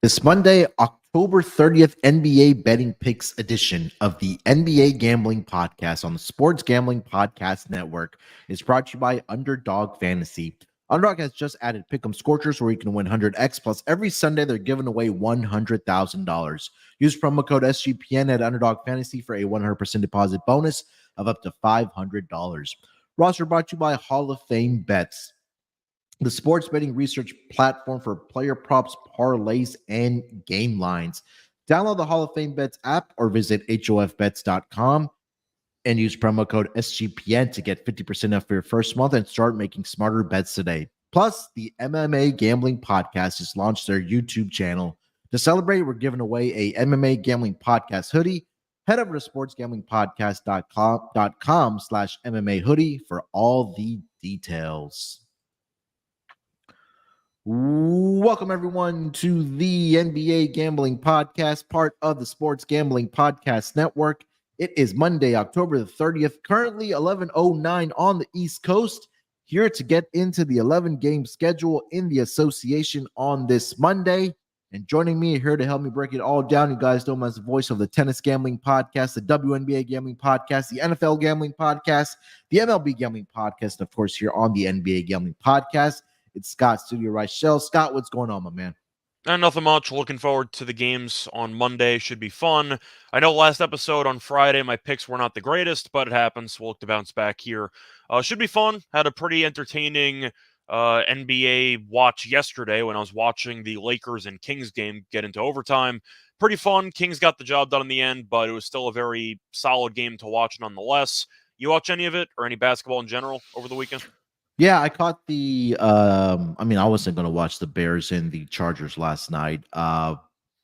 This Monday, October 30th, NBA Betting Picks edition of the NBA Gambling Podcast on the Sports Gambling Podcast Network is brought to you by Underdog Fantasy. Underdog has just added Pick'em Scorchers where you can win 100x, plus every Sunday they're giving away $100,000. Use promo code SGPN at Underdog Fantasy for a 100% deposit bonus of up to $500. Roster brought to you by Hall of Fame Bets, the sports betting research platform for player props, parlays, and game lines. Download the Hall of Fame Bets app or visit hofbets.com and use promo code SGPN to get 50% off for your first month and start making smarter bets today. Plus, the MMA Gambling Podcast has launched their YouTube channel. To celebrate, we're giving away a MMA Gambling Podcast hoodie. Head over to sportsgamblingpodcast.com/MMA hoodie for all the details. Welcome, everyone, to the NBA Gambling Podcast, part of the Sports Gambling Podcast Network. It is Monday, October the 30th, currently 11:09 on the East Coast. Here to get into the 11-game schedule in the association on this Monday. And joining me here to help me break it all down, you guys know him as the voice of the Tennis Gambling Podcast, the WNBA Gambling Podcast, the NFL Gambling Podcast, the MLB Gambling Podcast, and of course, here on the NBA Gambling Podcast. It's Scott, Studio Reichel. Scott, what's going on, my man? Nothing much. Looking forward to the games on Monday. Should be fun. I know last episode on Friday, my picks were not the greatest, but it happens. We'll look to bounce back here. Should be fun. Had a pretty entertaining NBA watch yesterday when I was watching the Lakers and Kings game get into overtime. Pretty fun. Kings got the job done in the end, but it was still a very solid game to watch nonetheless. You watch any of it or any basketball in general over the weekend? Yeah, I caught the I wasn't going to watch the Bears and the Chargers last night. I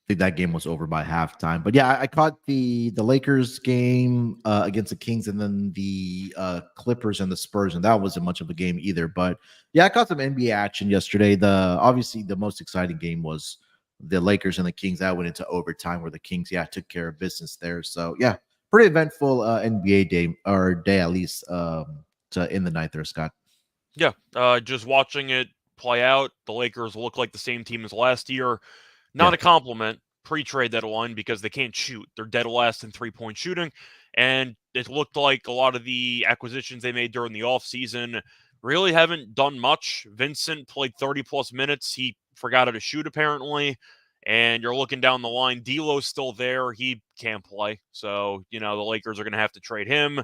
think that game was over by halftime. But yeah, I caught the Lakers game against the Kings and then the Clippers and the Spurs, and that wasn't much of a game either. But yeah, I caught some NBA action yesterday. Obviously the most exciting game was the Lakers and the Kings. That went into overtime where the Kings took care of business there. So yeah, pretty eventful NBA day at least in the night there, Scott. Yeah, just watching it play out, the Lakers look like the same team as last year. Not a compliment pre-trade deadline because they can't shoot. They're dead last in three-point shooting, and it looked like a lot of the acquisitions they made during the offseason really haven't done much. Vincent played 30-plus minutes. He forgot how to shoot, apparently, and you're looking down the line. D'Lo's still there. He can't play, so, the Lakers are going to have to trade him.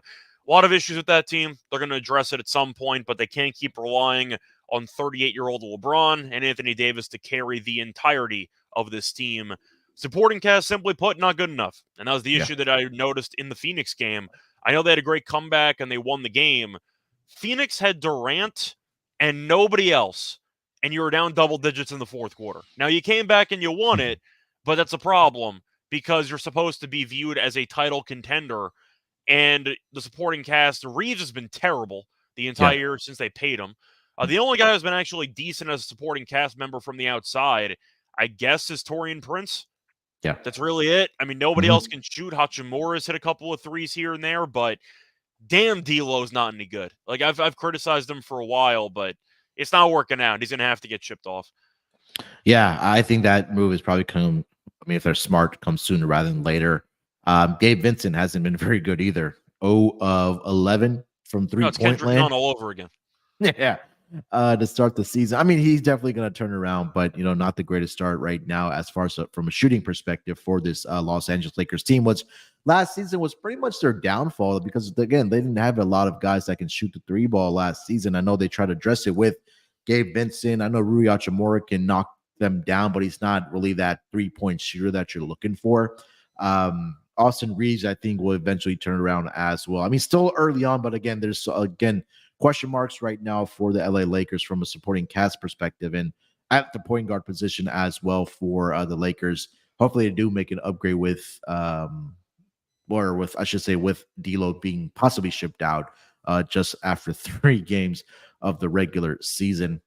A lot of issues with that team. They're going to address it at some point, but they can't keep relying on 38-year-old LeBron and Anthony Davis to carry the entirety of this team. Supporting cast, simply put, not good enough. And that was the issue that I noticed in the Phoenix game. I know they had a great comeback and they won the game. Phoenix had Durant and nobody else, and you were down double digits in the fourth quarter. Now, you came back and you won it, but that's a problem because you're supposed to be viewed as a title contender. And the supporting cast, Reeves has been terrible the entire year since they paid him. The only guy who's been actually decent as a supporting cast member from the outside, I guess, is Taurean Prince. Yeah. That's really it. I mean, nobody else can shoot. Hachimura's hit a couple of threes here and there, but damn, D'Lo's not any good. Like, I've criticized him for a while, but it's not working out. He's going to have to get shipped off. Yeah, I think that move is probably if they're smart, come sooner rather than later. Gabe Vincent hasn't been very good either. 0 of 11 from three-point land. All over again. Yeah. To start the season. I mean, he's definitely going to turn around, but not the greatest start right now as far as from a shooting perspective for this Los Angeles Lakers team. What's last season was pretty much their downfall because, again, they didn't have a lot of guys that can shoot the three ball last season. I know they tried to address it with Gabe Vincent. I know Rui Hachimura can knock them down, but he's not really that 3-point shooter that you're looking for. Austin Reeves, I think, will eventually turn around as well. I mean, still early on, but again, there's question marks right now for the LA Lakers from a supporting cast perspective and at the point guard position as well for the Lakers. Hopefully they do make an upgrade with with D'Lo being possibly shipped out just after 3 games of the regular season.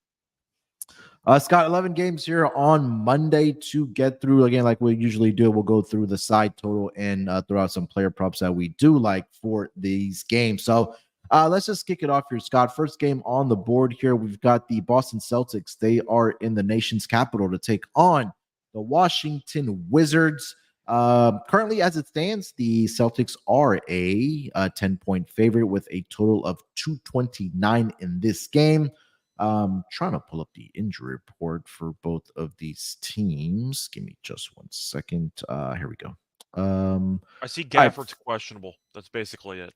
Scott, 11 games here on Monday to get through. Again, like we usually do, we'll go through the side total and throw out some player props that we do like for these games. So let's just kick it off here, Scott. First game on the board here, we've got the Boston Celtics. They are in the nation's capital to take on the Washington Wizards. Currently, as it stands, the Celtics are a 10-point favorite with a total of 229 in this game. Trying to pull up the injury report for both of these teams. Give me just 1 second. Here we go. I see Gafford's questionable. That's basically it.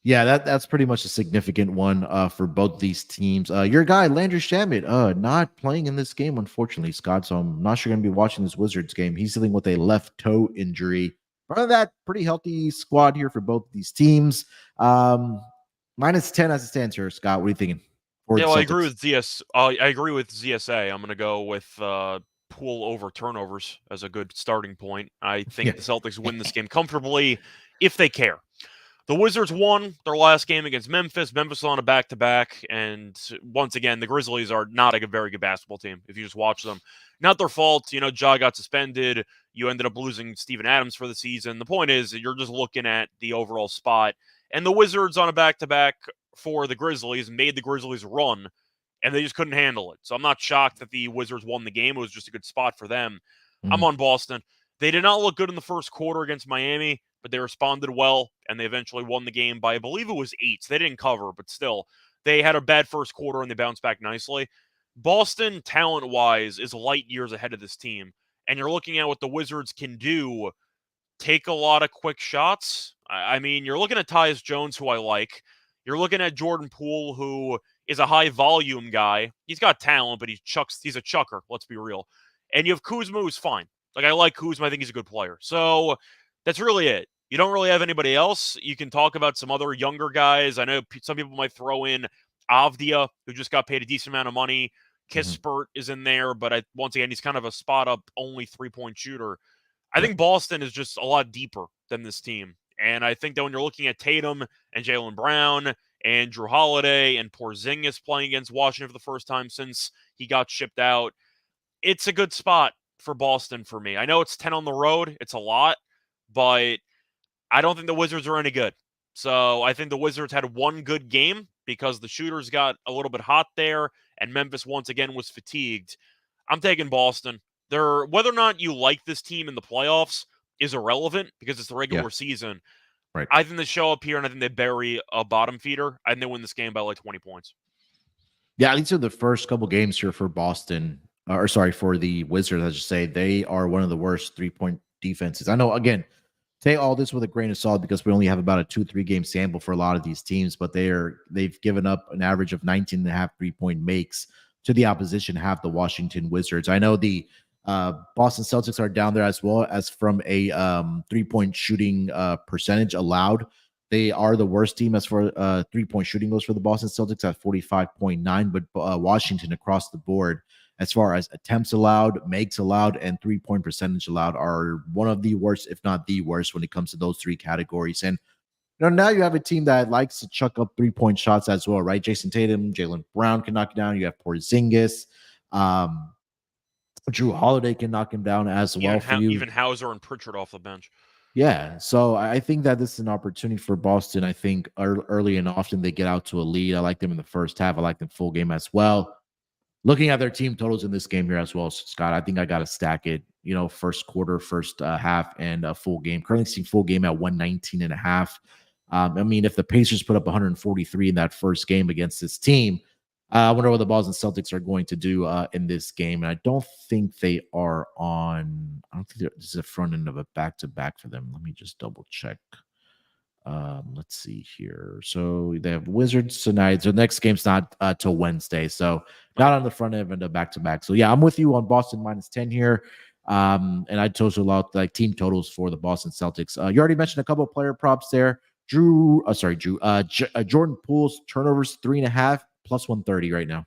Yeah, that's pretty much a significant one for both these teams. Your guy, Landry Shamet, not playing in this game, unfortunately, Scott. So I'm not sure going to be watching this Wizards game. He's dealing with a left toe injury. Other than that, pretty healthy squad here for both these teams. -10 as it stands here, Scott. What are you thinking? Yeah, well, I agree with ZSA. I'm going to go with Poole over turnovers as a good starting point. I think the Celtics win this game comfortably if they care. The Wizards won their last game against Memphis. Memphis on a back-to-back. And once again, the Grizzlies are not a very good basketball team if you just watch them. Not their fault. Ja got suspended. You ended up losing Steven Adams for the season. The point is you're just looking at the overall spot. And the Wizards on a back-to-back for the Grizzlies made the Grizzlies run, and they just couldn't handle it. So I'm not shocked that the Wizards won the game. It was just a good spot for them. I'm on Boston. They did not look good in the first quarter against Miami, but they responded well, and they eventually won the game by, I believe it was 8. So they didn't cover, but still, they had a bad first quarter, and they bounced back nicely. Boston, talent-wise, is light years ahead of this team, and you're looking at what the Wizards can do. Take a lot of quick shots. I mean, you're looking at Tyus Jones, who I like. You're looking at Jordan Poole, who is a high-volume guy. He's got talent, but he's a chucker, let's be real. And you have Kuzma, who's fine. Like, I like Kuzma. I think he's a good player. So that's really it. You don't really have anybody else. You can talk about some other younger guys. I know some people might throw in Avdia, who just got paid a decent amount of money. Kispert is in there, but once again, he's kind of a spot-up, only 3-point shooter. I think Boston is just a lot deeper than this team. And I think that when you're looking at Tatum and Jaylen Brown and Drew Holiday and Porzingis playing against Washington for the first time since he got shipped out, it's a good spot for Boston for me. I know it's 10 on the road. It's a lot, but I don't think the Wizards are any good. So I think the Wizards had one good game because the shooters got a little bit hot there, and Memphis once again was fatigued. I'm taking Boston. Whether or not you like this team in the playoffs is irrelevant because it's the regular season. Right. I think they show up here, and I think they bury a bottom feeder, and they win this game by like 20 points. Yeah, at least in the first couple games here for Boston, for the Wizards, I should say, they are one of the worst 3-point defenses. I know, again, take all this with a grain of salt because we only have about a 2-3 game sample for a lot of these teams, but they've given up an average of 19.5 3-point makes to the opposition, half the Washington Wizards. I know the Boston Celtics are down there as well as from a 3-point shooting percentage allowed. They are the worst team as far 3-point shooting goes for the Boston Celtics at 45.9, but Washington across the board, as far as attempts allowed, makes allowed, and 3-point percentage allowed, are one of the worst, if not the worst, when it comes to those 3 categories. And now you have a team that likes to chuck up 3-point shots as well, right? Jason Tatum, Jaylen Brown can knock it down. You have Porzingis. Drew Holiday can knock him down as well for you. Even Hauser and Pritchard off the bench. Yeah, so I think that this is an opportunity for Boston. I think early and often they get out to a lead. I like them in the first half. I like them full game as well. Looking at their team totals in this game here as well, Scott, I think I got to stack it, first quarter, first half, and a full game. Currently seeing full game at 119.5. I mean, if the Pacers put up 143 in that first game against this team, I wonder what the Bulls and Celtics are going to do in this game. And I don't think they are on. I don't think this is the front end of a back-to-back for them. Let me just double check. Let's see here. So they have Wizards tonight. So next game's not till Wednesday. So not on the front end of the back-to-back. So yeah, I'm with you on Boston -10 here. And I told you a lot like team totals for the Boston Celtics. You already mentioned a couple of player props there. Jordan Poole's turnovers 3.5 plus 130 right now.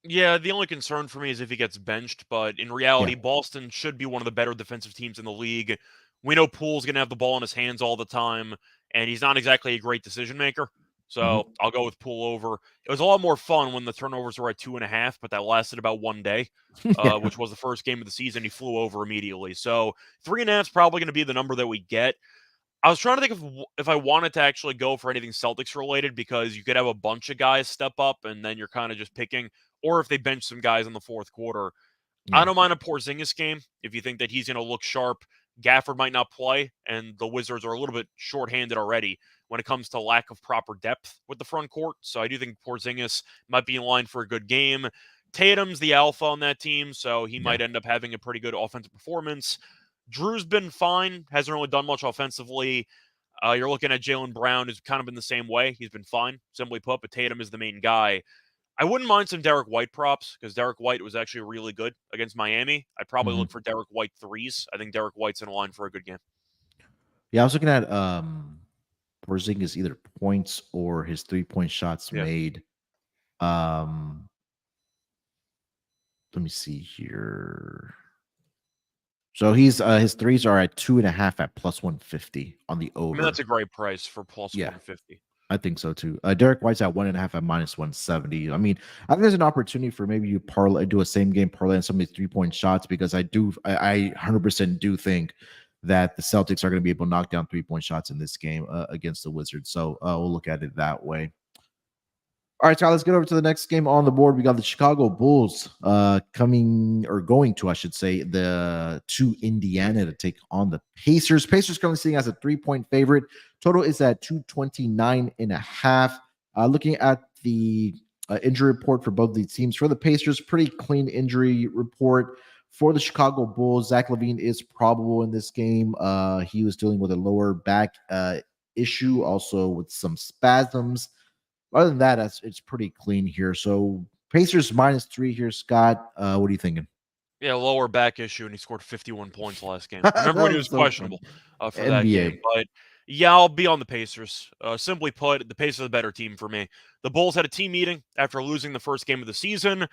Yeah, the only concern for me is if he gets benched, but in reality, Yeah. Boston should be one of the better defensive teams in the league. We know Poole's going to have the ball in his hands all the time, and he's not exactly a great decision maker. So I'll go with Poole over. It was a lot more fun when the turnovers were at 2.5, but that lasted about one day, Yeah. which was the first game of the season. He flew over immediately. So 3.5 is probably going to be the number that we get. I was trying to think of if I wanted to actually go for anything Celtics related, because you could have a bunch of guys step up and then you're kind of just picking, or if they bench some guys in the fourth quarter. I don't mind a Porzingis game if you think that he's going to look sharp. Gafford might not play, and the Wizards are a little bit shorthanded already when it comes to lack of proper depth with the front court. So I do think Porzingis might be in line for a good game. Tatum's the alpha on that team, so he might end up having a pretty good offensive performance. Drew's been fine, hasn't really done much offensively. You're looking at Jaylen Brown, who's kind of been the same way. He's been fine, simply put, but Tatum is the main guy. I wouldn't mind some Derek White props, because Derek White was actually really good against Miami. I'd probably look for Derek White threes. I think Derek White's in line for a good game. Yeah, I was looking at Porzingis either points or his 3-point shots made. Let me see here. So he's his threes are at 2.5 at plus 150 on the over. I mean, that's a great price for plus 150. I think so too. Derek White's at 1.5 at minus 170. I mean, I think there's an opportunity for maybe you do a same game parlay on some of these 3-point shots, because I 100% do think that the Celtics are going to be able to knock down 3-point shots in this game against the Wizards. So we'll look at it that way. All right, Scott, let's get over to the next game on the board. We got the Chicago Bulls going to Indiana to take on the Pacers. Pacers currently sitting as a 3-point favorite. Total is at 229.5. Looking at the injury report for both of these teams. For the Pacers, pretty clean injury report. For the Chicago Bulls, Zach LaVine is probable in this game. He was dealing with a lower back issue, also with some spasms. Other than that, it's pretty clean here. So Pacers -3 here, Scott. What are you thinking? Yeah, lower back issue, and he scored 51 points last game. Remember when he was questionable for NBA. That game. But yeah, I'll be on the Pacers. Simply put, the Pacers are the better team for me. The Bulls had a team meeting after losing the first game of the season.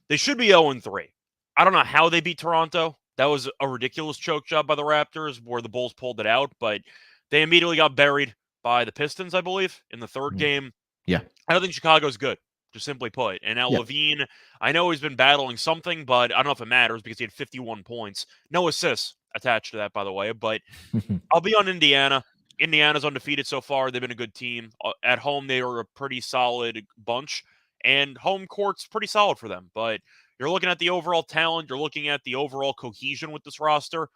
They should be 0-3. I don't know how they beat Toronto. That was a ridiculous choke job by the Raptors where the Bulls pulled it out, but they immediately got buried by the Pistons, I believe, in the third game. Yeah. I don't think Chicago's good, just simply put. And now LaVine, I know he's been battling something, but I don't know if it matters because he had 51 points. No assists attached to that, by the way. But I'll be on Indiana. Indiana's undefeated so far. They've been a good team. At home, they were a pretty solid bunch. And home court's pretty solid for them. But you're looking at the overall talent. You're looking at the overall cohesion with this roster.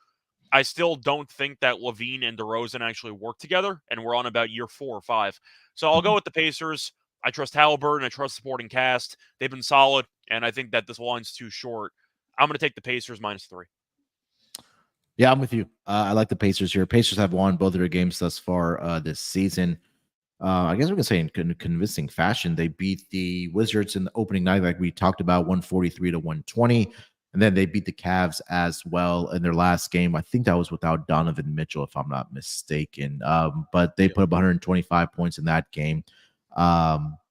I still don't think that LaVine and DeRozan actually work together, and we're on about year 4 or 5. So I'll go with the Pacers. I trust Halliburton. I trust the supporting cast. They've been solid, and I think that this line's too short. I'm going to take the Pacers -3. Yeah, I'm with you. I like the Pacers here. Pacers have won both of their games thus far this season. I guess we can say in convincing fashion. They beat the Wizards in the opening night, like we talked about, 143-120. And then they beat the Cavs as well in their last game. I think that was without Donovan Mitchell, if I'm not mistaken. But they put up 125 points in that game.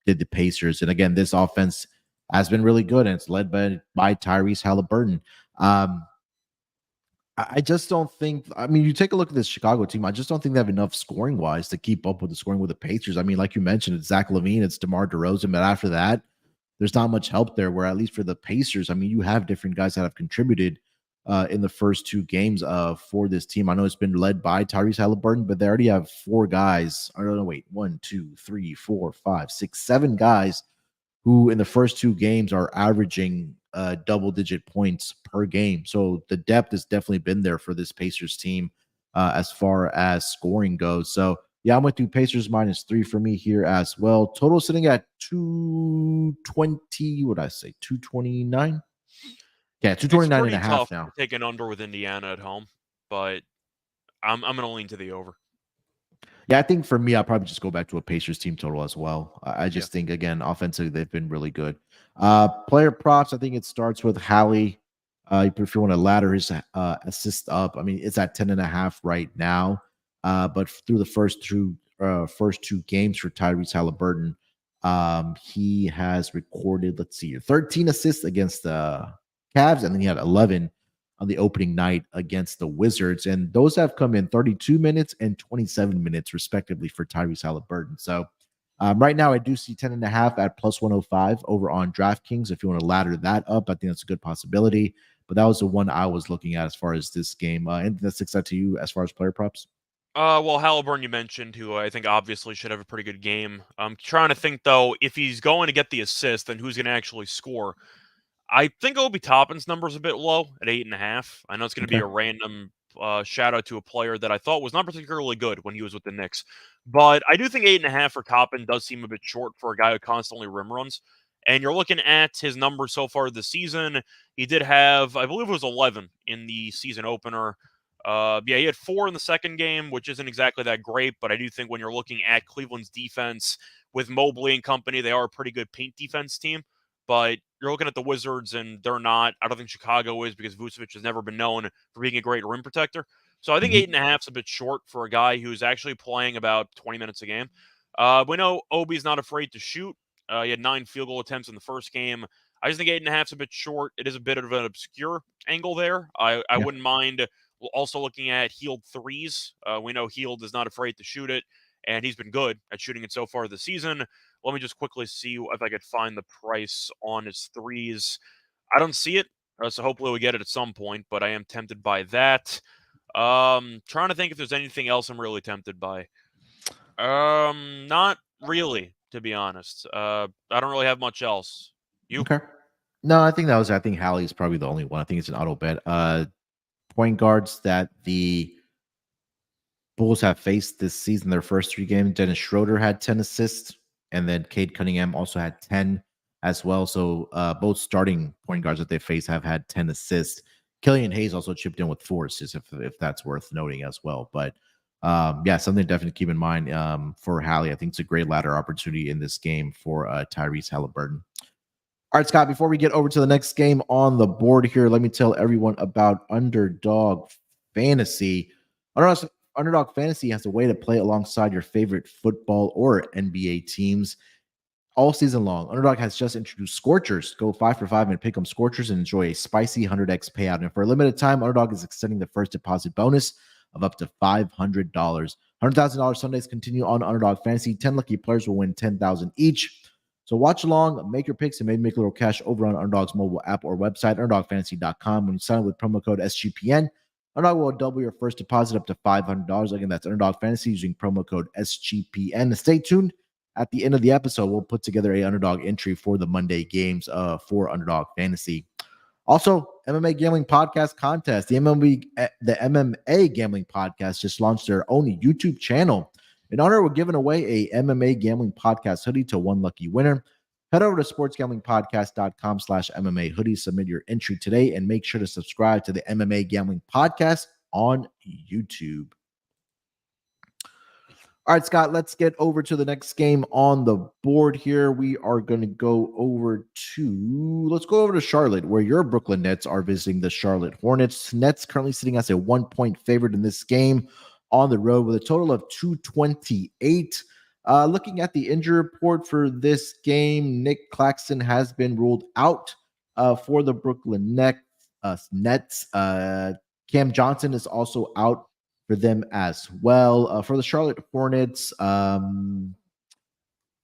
Did the Pacers. And again, this offense has been really good, and it's led by Tyrese Halliburton. I just don't think, you take a look at this Chicago team. I just don't think they have enough scoring wise to keep up with the scoring with the Pacers. Like you mentioned, it's Zach LaVine, it's DeMar DeRozan, but after that, there's not much help there, where at least for the Pacers, you have different guys that have contributed in the first 2 games for this team. I know it's been led by Tyrese Halliburton, but they already have 4 guys. I don't know, wait, 1, 2, 3, 4, 5, 6, 7 guys who in the first 2 games are averaging double-digit points per game. So the depth has definitely been there for this Pacers team as far as scoring goes. So Yeah, I'm with you. Pacers -3 for me here as well. Total sitting at 220. What did I say? 229? Yeah, It's 229 and pretty a half tough to now. take an under with Indiana at home, but I'm going to lean to the over. Yeah, I think for me, I'll probably just go back to a Pacers team total as well. I Yeah. just think, again, offensively, they've been really good. Player props, I think it starts with Hallie. If you want to ladder his assist up, I mean, it's at 10.5 right now. But through the first two games for Tyrese Halliburton, he has recorded, let's see, 13 assists against the Cavs, and then he had 11 on the opening night against the Wizards. And those have come in 32 minutes and 27 minutes, respectively, for Tyrese Halliburton. So right now, I do see 10.5 at plus 105 over on DraftKings. If you want to ladder that up, I think that's a good possibility. But that was the one I was looking at as far as this game. Anything that sticks out to you as far as player props? Well, Halliburton you mentioned, who I think obviously should have a pretty good game. I'm trying to think, though, if he's going to get the assist, then who's going to actually score? I think Obi Toppin's number's a bit low at 8.5. I know it's going to be Okay. a random shout out to a player that I thought was not particularly good when he was with the Knicks, but I do think 8.5 for Toppin does seem a bit short for a guy who constantly rim runs. And you're looking at his numbers so far this season. He did have, I believe it was 11 in the season opener. Yeah, he had 4 in the second game, which isn't exactly that great, but I do think when you're looking at Cleveland's defense with Mobley and company, they are a pretty good paint defense team. But you're looking at the Wizards, and they're not. I don't think Chicago is because Vucevic has never been known for being a great rim protector. So I think Mhm. 8.5 is a bit short for a guy who's actually playing about 20 minutes a game. We know Obi's not afraid to shoot. He had 9 field goal attempts in the first game. I just think 8.5 is a bit short. It is a bit of an obscure angle there. I Yeah. wouldn't mind also looking at Hield threes. We know Hield is not afraid to shoot it, and he's been good at shooting it so far this season. Let me just quickly see if I could find the price on his threes. I don't see it, so hopefully we get it at some point, but I am tempted by that. Trying to think if there's anything else I'm really tempted by. Not really, to be honest. I don't really have much else. You? Okay. No, I think Hallie's probably the only one. I think it's an auto bet. Point guards that the Bulls have faced this season, their first 3 games. Dennis Schroeder had 10 assists, and then Cade Cunningham also had 10 as well. So both starting point guards that they face have had 10 assists. Killian Hayes also chipped in with 4 assists, if that's worth noting as well. But yeah, something to definitely keep in mind for Hallie. I think it's a great ladder opportunity in this game for Tyrese Halliburton. All right, Scott, before we get over to the next game on the board here, let me tell everyone about Underdog Fantasy. Underdog Fantasy has a way to play alongside your favorite football or NBA teams all season long. Underdog has just introduced Scorchers. Go 5 for 5 and pick 'em Scorchers and enjoy a spicy 100x payout. And for a limited time, Underdog is extending the first deposit bonus of up to $500. $100,000 Sundays continue on Underdog Fantasy. 10 lucky players will win $10,000 each. So watch along, make your picks, and maybe make a little cash over on Underdog's mobile app or website, underdogfantasy.com. When you sign up with promo code SGPN, Underdog will double your first deposit up to $500. Again, that's Underdog Fantasy using promo code SGPN. Stay tuned. At the end of the episode, we'll put together a Underdog entry for the Monday games for Underdog Fantasy. Also, MMA Gambling Podcast Contest. The MMA Gambling Podcast just launched their own YouTube channel. In honor, we're giving away a MMA Gambling Podcast hoodie to one lucky winner. Head over to sportsgamblingpodcast.com/MMA hoodie. Submit your entry today and make sure to subscribe to the MMA Gambling Podcast on YouTube. All right, Scott, let's get over to the next game on the board here. We are going to let's go over to Charlotte, where your Brooklyn Nets are visiting the Charlotte Hornets. Nets currently sitting as a 1-point favorite in this game on the road with a total of 228. Looking at the injury report for this game, Nick Claxton has been ruled out for the Brooklyn Nets. Cam Johnson is also out for them as well. For the Charlotte Hornets,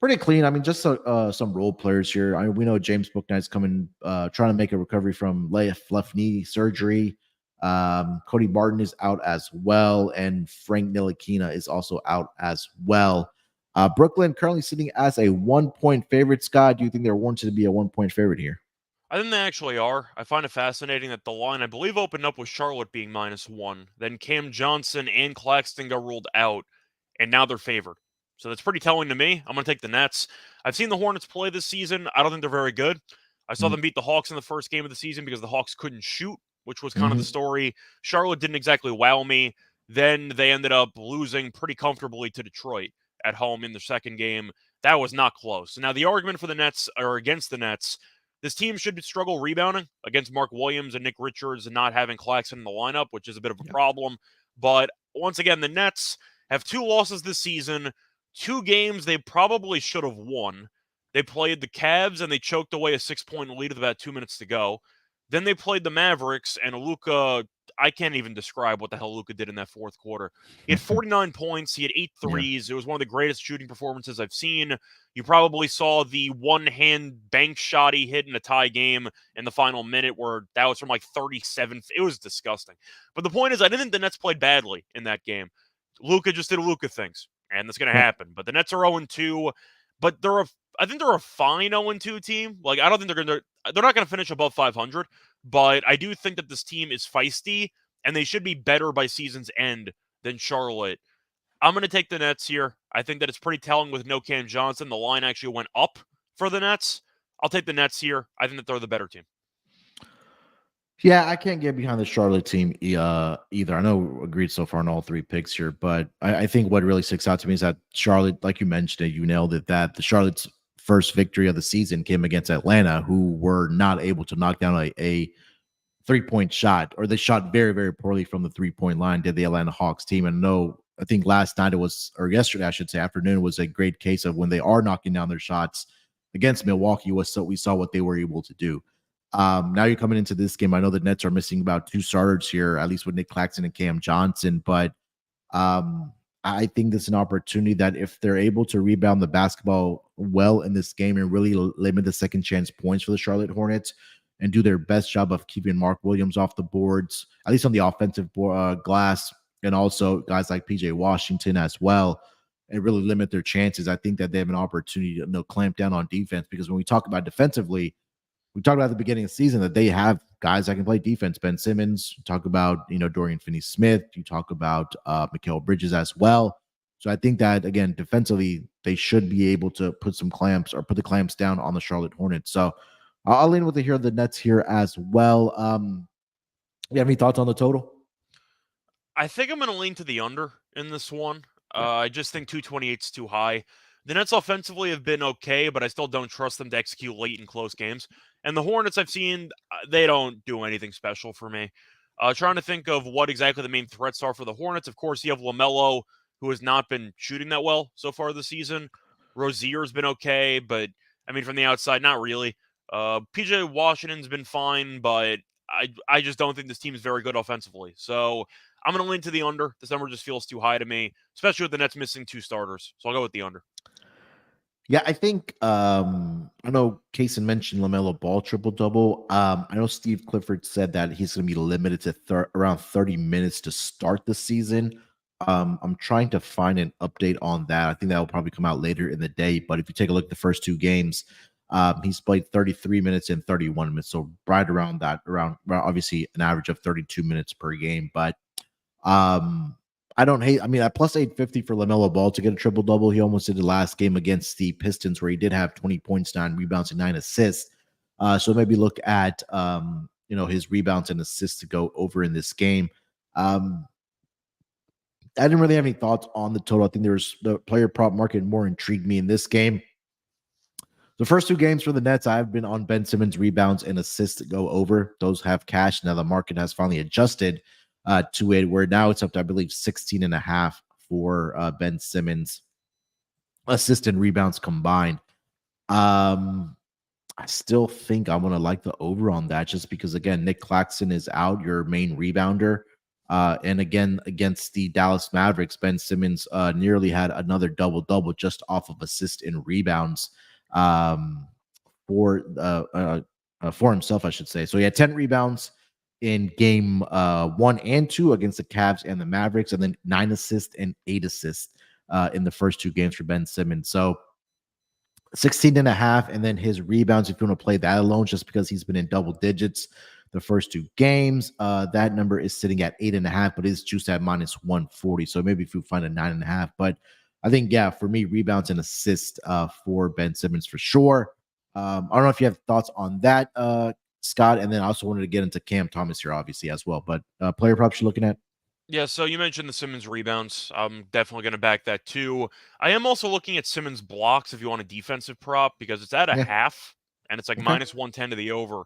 pretty clean. I mean, just some role players here. I mean, we know James Bouknight's coming, trying to make a recovery from left knee surgery. Cody Barton is out as well, and Frank Ntilikina is also out as well. Brooklyn currently sitting as a 1-point favorite. Scott, do you think they're warranted to be a 1-point favorite here? I think they actually are. I find it fascinating that the line, I believe, opened up with Charlotte being -1. Then Cam Johnson and Claxton got ruled out. and now they're favored. So that's pretty telling to me. I'm going to take the Nets. I've seen the Hornets play this season. I don't think they're very good. I saw them beat the Hawks in the first game of the season because the Hawks couldn't shoot, which was kind of the story. Charlotte didn't exactly wow me. Then they ended up losing pretty comfortably to Detroit at home in the second game. That was not close. Now, the argument for the Nets or against the Nets, this team should struggle rebounding against Mark Williams and Nick Richards and not having Claxton in the lineup, which is a bit of a problem. But once again, the Nets have 2 losses this season, 2 games they probably should have won. They played the Cavs and they choked away a 6-point lead with about 2 minutes to go. Then they played the Mavericks and Luka. I can't even describe what the hell Luka did in that fourth quarter. He had 49 points. He had 8 threes. It was one of the greatest shooting performances I've seen. You probably saw the one-hand bank shot he hit in a tie game in the final minute where that was from like 37. It was disgusting. But the point is, I didn't think the Nets played badly in that game. Luka just did Luka things, and that's going to happen. But the Nets are 0-2, but I think they're a fine 0-2 team. Like, I don't think they're not going to finish above 500, but I do think that this team is feisty, and they should be better by season's end than Charlotte. I'm going to take the Nets here. I think that it's pretty telling with no Cam Johnson. The line actually went up for the Nets. I'll take the Nets here. I think that they're the better team. Yeah, I can't get behind the Charlotte team either. I know agreed so far on all 3 picks here, but I think what really sticks out to me is that Charlotte, like you mentioned it, you nailed it, that the Charlotte's first victory of the season came against Atlanta, who were not able to knock down a 3-point shot, or they shot very, very poorly from the 3-point line, did the Atlanta Hawks team. And I think last night or yesterday, I should say, afternoon was a great case of when they are knocking down their shots against Milwaukee, we saw what they were able to do. Now you're coming into this game. I know the Nets are missing about 2 starters here, at least with Nick Claxton and Cam Johnson, but I think this is an opportunity that if they're able to rebound the basketball well in this game and really limit the second chance points for the Charlotte Hornets and do their best job of keeping Mark Williams off the boards, at least on the offensive glass, and also guys like PJ Washington as well, and really limit their chances, I think that they have an opportunity to clamp down on defense. Because when we talk about defensively, we talked about at the beginning of the season that they have guys that can play defense. Ben Simmons, talk about, Dorian Finney-Smith, you talk about Mikal Bridges as well. So I think that, again, defensively, they should be able to put the clamps down on the Charlotte Hornets. So I'll lean with the Nets here as well. You have any thoughts on the total? I think I'm going to lean to the under in this one. I just think 228 is too high. The Nets offensively have been okay, but I still don't trust them to execute late in close games. And the Hornets I've seen, they don't do anything special for me. Trying to think of what exactly the main threats are for the Hornets. Of course, you have LaMelo, who has not been shooting that well so far this season. Rozier's been okay, but, I mean, from the outside, not really. PJ Washington's been fine, but I just don't think this team is very good offensively. So I'm going to lean to the under. This number just feels too high to me, especially with the Nets missing 2 starters. So I'll go with the under. Yeah, I think I know Kaysen mentioned LaMelo Ball triple-double. I know Steve Clifford said that he's going to be limited to around 30 minutes to start the season. I'm trying to find an update on that. I think that will probably come out later in the day. But if you take a look at the first 2 games, he's played 33 minutes and 31 minutes. So right around that, around obviously an average of 32 minutes per game. But I don't hate. I mean, at plus 850 for LaMelo Ball to get a triple double. He almost did the last game against the Pistons, where he did have 20 points, 9 rebounds, and 9 assists. So maybe look at his rebounds and assists to go over in this game. I didn't really have any thoughts on the total. I think there's the player prop market more intrigued me in this game. The first 2 games for the Nets, I've been on Ben Simmons rebounds and assists to go over. Those have cash. Now the market has finally adjusted to it, where now it's up to, I believe, 16.5 for Ben Simmons assist and rebounds combined. I still think I'm going to like the over on that, just because, again, Nick Claxton is out, your main rebounder. And again, against the Dallas Mavericks, Ben Simmons nearly had another double-double just off of assist and rebounds for himself, I should say. So he had 10 rebounds in game 1 and 2 against the Cavs and the Mavericks, and then 9 assists and 8 assists in the first 2 games for Ben Simmons. So 16.5, and then his rebounds, if you want to play that alone, just because he's been in double digits, the first two games. That number is sitting at 8.5, but is juiced at -140. So maybe if you find a 9.5, but I think, yeah, for me, rebounds and assists for Ben Simmons for sure. I don't know if you have thoughts on that, Scott, and then I also wanted to get into Cam Thomas here, obviously, as well. But player props you're looking at? Yeah, so you mentioned the Simmons rebounds. I'm definitely going to back that too. I am also looking at Simmons blocks if you want a defensive prop because it's at a Yeah. half and it's like Okay. -110 to the over.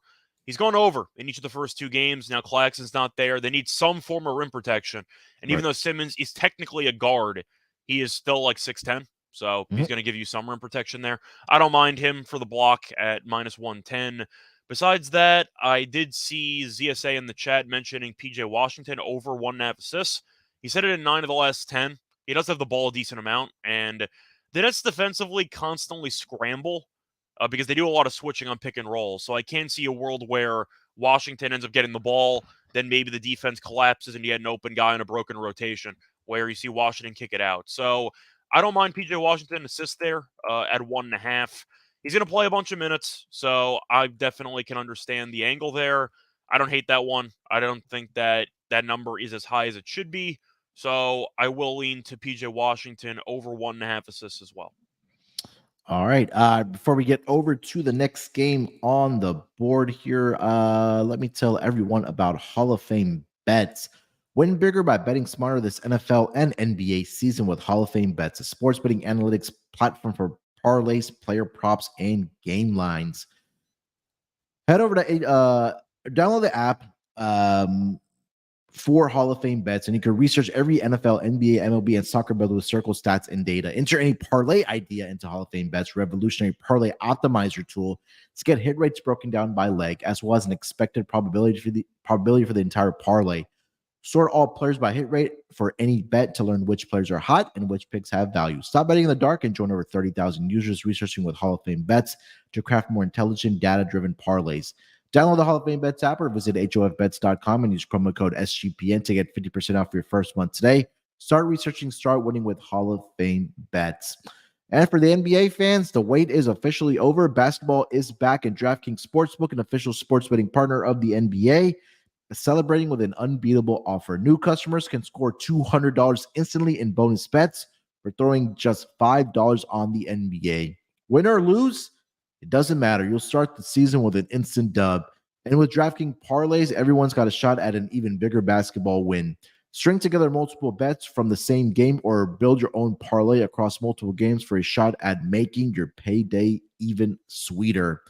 He's gone over in each of the first two games. Now Claxton's not there. They need some form of rim protection. And even Right. though Simmons is technically a guard, he is still like 6'10. So he's Mhm. going to give you some rim protection there. I don't mind him for the block at -110. Besides that, I did see ZSA in the chat mentioning PJ Washington over 1.5 assists. He said it in 9 of the last 10. He does have the ball a decent amount, and the Nets defensively constantly scramble because they do a lot of switching on pick and roll. So I can see a world where Washington ends up getting the ball, then maybe the defense collapses and you get an open guy in a broken rotation where you see Washington kick it out. So I don't mind PJ Washington assist there at 1.5. He's going to play a bunch of minutes, so I definitely can understand the angle there. I don't hate that one. I don't think that that number is as high as it should be. So I will lean to PJ Washington over 1.5 assists as well. All right. Before we get over to the next game on the board here, let me tell everyone about Hall of Fame bets. Win bigger by betting smarter this NFL and NBA season with Hall of Fame bets, a sports betting analytics platform for parlays, player props, and game lines. Head over to download the app. For Hall of Fame bets, and you can research every NFL, NBA, MLB, and soccer bet with Circle stats and data. Enter any parlay idea into Hall of Fame bets, revolutionary parlay optimizer tool to get hit rates broken down by leg, as well as an expected probability for the entire parlay. Sort all players by hit rate for any bet to learn which players are hot and which picks have value. Stop betting in the dark and join over 30,000 users researching with Hall of Fame bets to craft more intelligent, data-driven parlays. Download the Hall of Fame Bets app or visit hofbets.com and use promo code SGPN to get 50% off your first month today. Start researching, start winning with Hall of Fame Bets. And for the NBA fans, the wait is officially over. Basketball is back, and DraftKings Sportsbook, an official sports betting partner of the NBA, is celebrating with an unbeatable offer. New customers can score $200 instantly in bonus bets for throwing just $5 on the NBA. Win or lose, it doesn't matter. You'll start the season with an instant dub. And with DraftKings parlays, everyone's got a shot at an even bigger basketball win. String together multiple bets from the same game or build your own parlay across multiple games for a shot at making your payday even sweeter.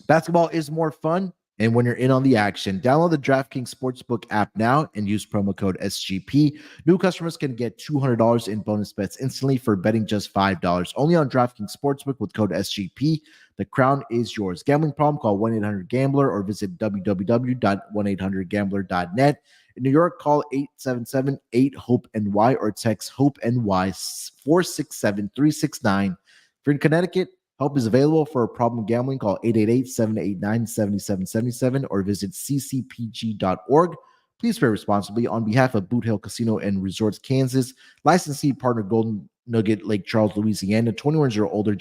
Basketball is more fun, and when you're in on the action, download the DraftKings Sportsbook app now and use promo code SGP. New customers can get $200 in bonus bets instantly for betting just $5. Only on DraftKings Sportsbook with code SGP. The crown is yours. Gambling problem? Call 1-800-GAMBLER or visit www.1800gambler.net. In New York, call 877-8-HOPE-NY or text HOPE-NY 467-369. If you're in Connecticut, help is available for a problem gambling. Call 888-789-7777 or visit ccpg.org. Please play responsibly. On behalf of Boot Hill Casino and Resorts, Kansas, licensee partner Golden Nugget, Lake Charles, Louisiana. 21 years or older,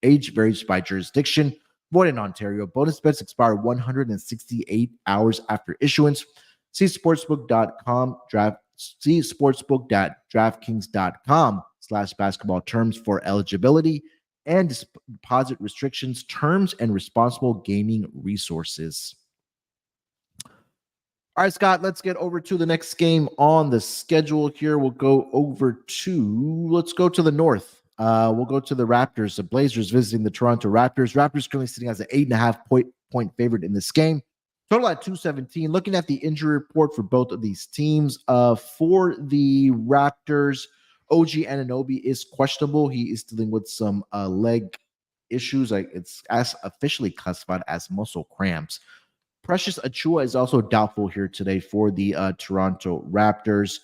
age varies by jurisdiction. Void in Ontario. Bonus bets expire 168 hours after issuance. See sportsbook.com see sportsbook.draftkings.com/basketball terms for eligibility and deposit restrictions, terms, and responsible gaming resources. All right, Scott, let's get over to the next game on the schedule here. Let's go to the north. We'll go to the Raptors. The Blazers visiting the Toronto Raptors. Raptors currently sitting as an 8.5 point favorite in this game. Total at 217. Looking at the injury report for both of these teams. For the Raptors, OG Anunoby is questionable. He is dealing with some leg issues. It's officially classified as muscle cramps. Precious Achiuwa is also doubtful here today for the Toronto Raptors.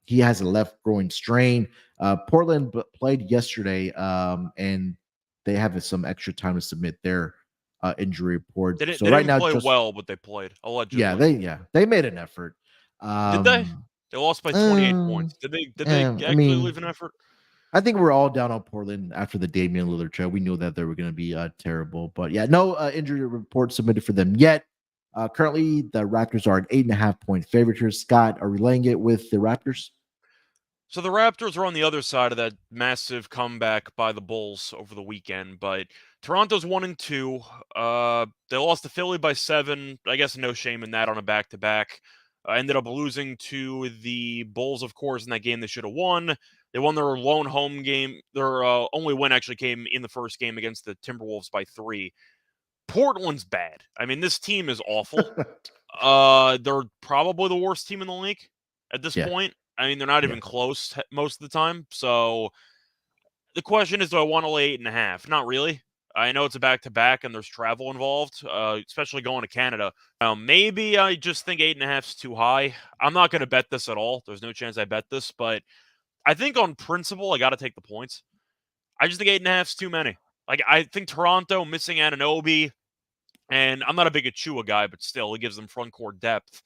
He has a left groin strain. Portland played yesterday, and they have some extra time to submit their injury report. They didn't play well, but they played allegedly. They made an effort. Did they? They lost by 28 points. Did they actually leave an effort? I think we're all down on Portland after the Damian Lillard trade. We knew that they were going to be terrible, but yeah, no injury report submitted for them yet. Currently, the Raptors are an 8.5-point favorite here. Scott, are we laying it with the Raptors? So the Raptors are on the other side of that massive comeback by the Bulls over the weekend, but Toronto's 1-2. They lost to Philly by 7. I guess no shame in that on a back-to-back. Ended up losing to the Bulls, of course, in that game they should have won. They won their lone home game. Their only win actually came in the first game against the Timberwolves by 3. Portland's bad. I mean, this team is awful. They're probably the worst team in the league at this Yeah. point. I mean, they're not even close most of the time. So the question is, do I want to lay 8.5? Not really. I know it's a back-to-back and there's travel involved, especially going to Canada. Maybe I just think 8.5 is too high. I'm not going to bet this at all. There's no chance I bet this, but I think on principle, I got to take the points. I just think 8.5 is too many. Like, I think Toronto missing Anunoby, and I'm not a big Achua guy, but still, it gives them front court depth.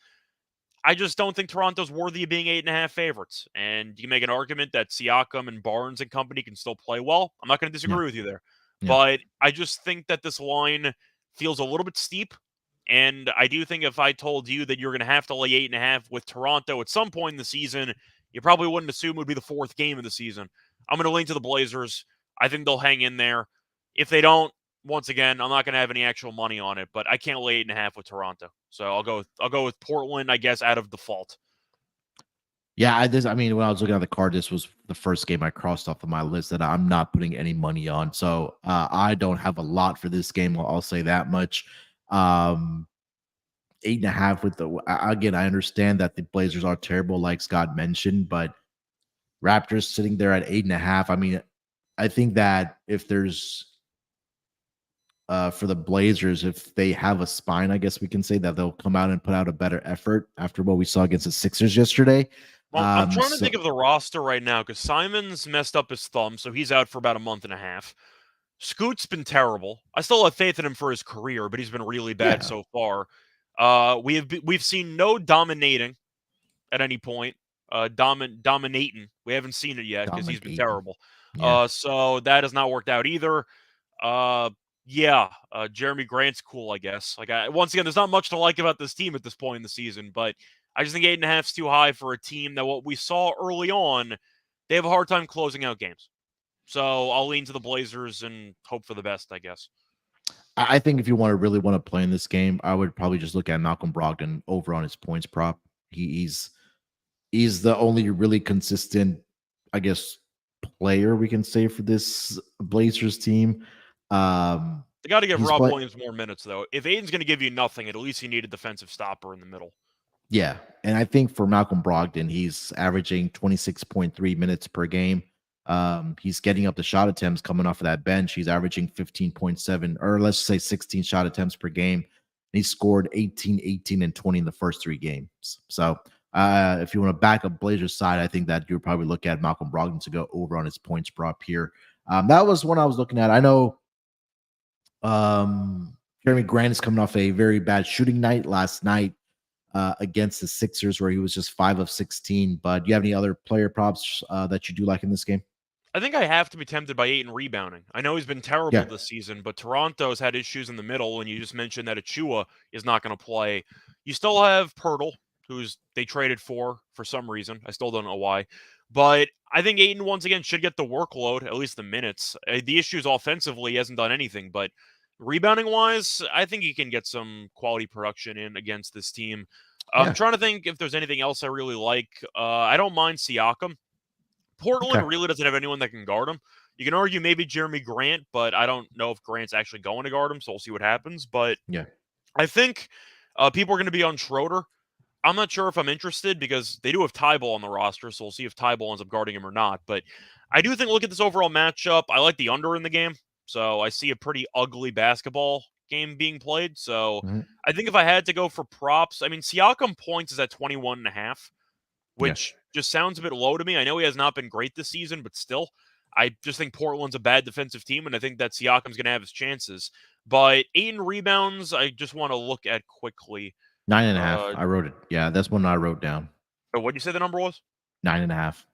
I just don't think Toronto's worthy of being 8.5 favorites. And you can make an argument that Siakam and Barnes and company can still play well. I'm not going to disagree with you there. Yeah. But I just think that this line feels a little bit steep. And I do think if I told you that you're going to have to lay 8.5 with Toronto at some point in the season, you probably wouldn't assume it would be the fourth game of the season. I'm going to lean to the Blazers. I think they'll hang in there. If they don't, once again, I'm not going to have any actual money on it, but I can't lay 8.5 with Toronto. So I'll go with Portland, I guess, out of default. Yeah, I mean, when I was looking at the card, this was the first game I crossed off of my list that I'm not putting any money on. So I don't have a lot for this game. I'll say that much. 8.5 with the again. I understand that the Blazers are terrible, like Scott mentioned, but Raptors sitting there at 8.5. I mean, I think that if there's for the Blazers, if they have a spine, I guess we can say that they'll come out and put out a better effort after what we saw against the Sixers yesterday. Well, I'm trying to think of the roster right now because Simon's messed up his thumb, so he's out for about a month and a half. Scoot's been terrible. I still have faith in him for his career, but he's been really bad so far. We've seen no dominating at any point. Dominating. We haven't seen it yet because he's been terrible. Yeah. So that has not worked out either. Jeremy Grant's cool, I guess. Once again, there's not much to like about this team at this point in the season, but I just think 8.5 is too high for a team that what we saw early on, they have a hard time closing out games. So I'll lean to the Blazers and hope for the best, I guess. I think if you really want to play in this game, I would probably just look at Malcolm Brogdon over on his points prop. He's the only really consistent, I guess, player we can say for this Blazers team. They got to give Rob Williams more minutes, though. If Aiden's going to give you nothing, at least you need a defensive stopper in the middle. Yeah, and I think for Malcolm Brogdon, he's averaging 26.3 minutes per game. He's getting up the shot attempts coming off of that bench. He's averaging 15.7, or let's say 16 shot attempts per game. He scored 18, 18, and 20 in the first 3 games. So if you want to back up Blazers side, I think that you would probably look at Malcolm Brogdon to go over on his points prop here. That was one I was looking at. I know Jeremy Grant is coming off a very bad shooting night last night against the Sixers, where he was just 5 of 16. But do you have any other player props that you do like in this game? I think I have to be tempted by Ayton rebounding. I know he's been terrible this season, but Toronto's had issues in the middle, and you just mentioned that Achua is not going to play. You still have Pirtle, who's they traded for some reason. I still don't know why. But I think Ayton, once again, should get the workload, at least the minutes. The issue is offensively, he hasn't done anything, but rebounding-wise, I think he can get some quality production in against this team. I'm trying to think if there's anything else I really like. I don't mind Siakam. Portland really doesn't have anyone that can guard him. You can argue maybe Jeremy Grant, but I don't know if Grant's actually going to guard him, so we'll see what happens. But I think people are going to be on Schroeder. I'm not sure if I'm interested because they do have Tybal on the roster, so we'll see if Tybal ends up guarding him or not. But I do think, look at this overall matchup. I like the under in the game, so I see a pretty ugly basketball game being played. So I think if I had to go for props, I mean, Siakam points is at 21.5, which just sounds a bit low to me. I know he has not been great this season, but still, I just think Portland's a bad defensive team, and I think that Siakam's going to have his chances. But 8 in rebounds, I just want to look at quickly. 9.5. I wrote it. Yeah, that's one I wrote down. What did you say the number was? 9.5.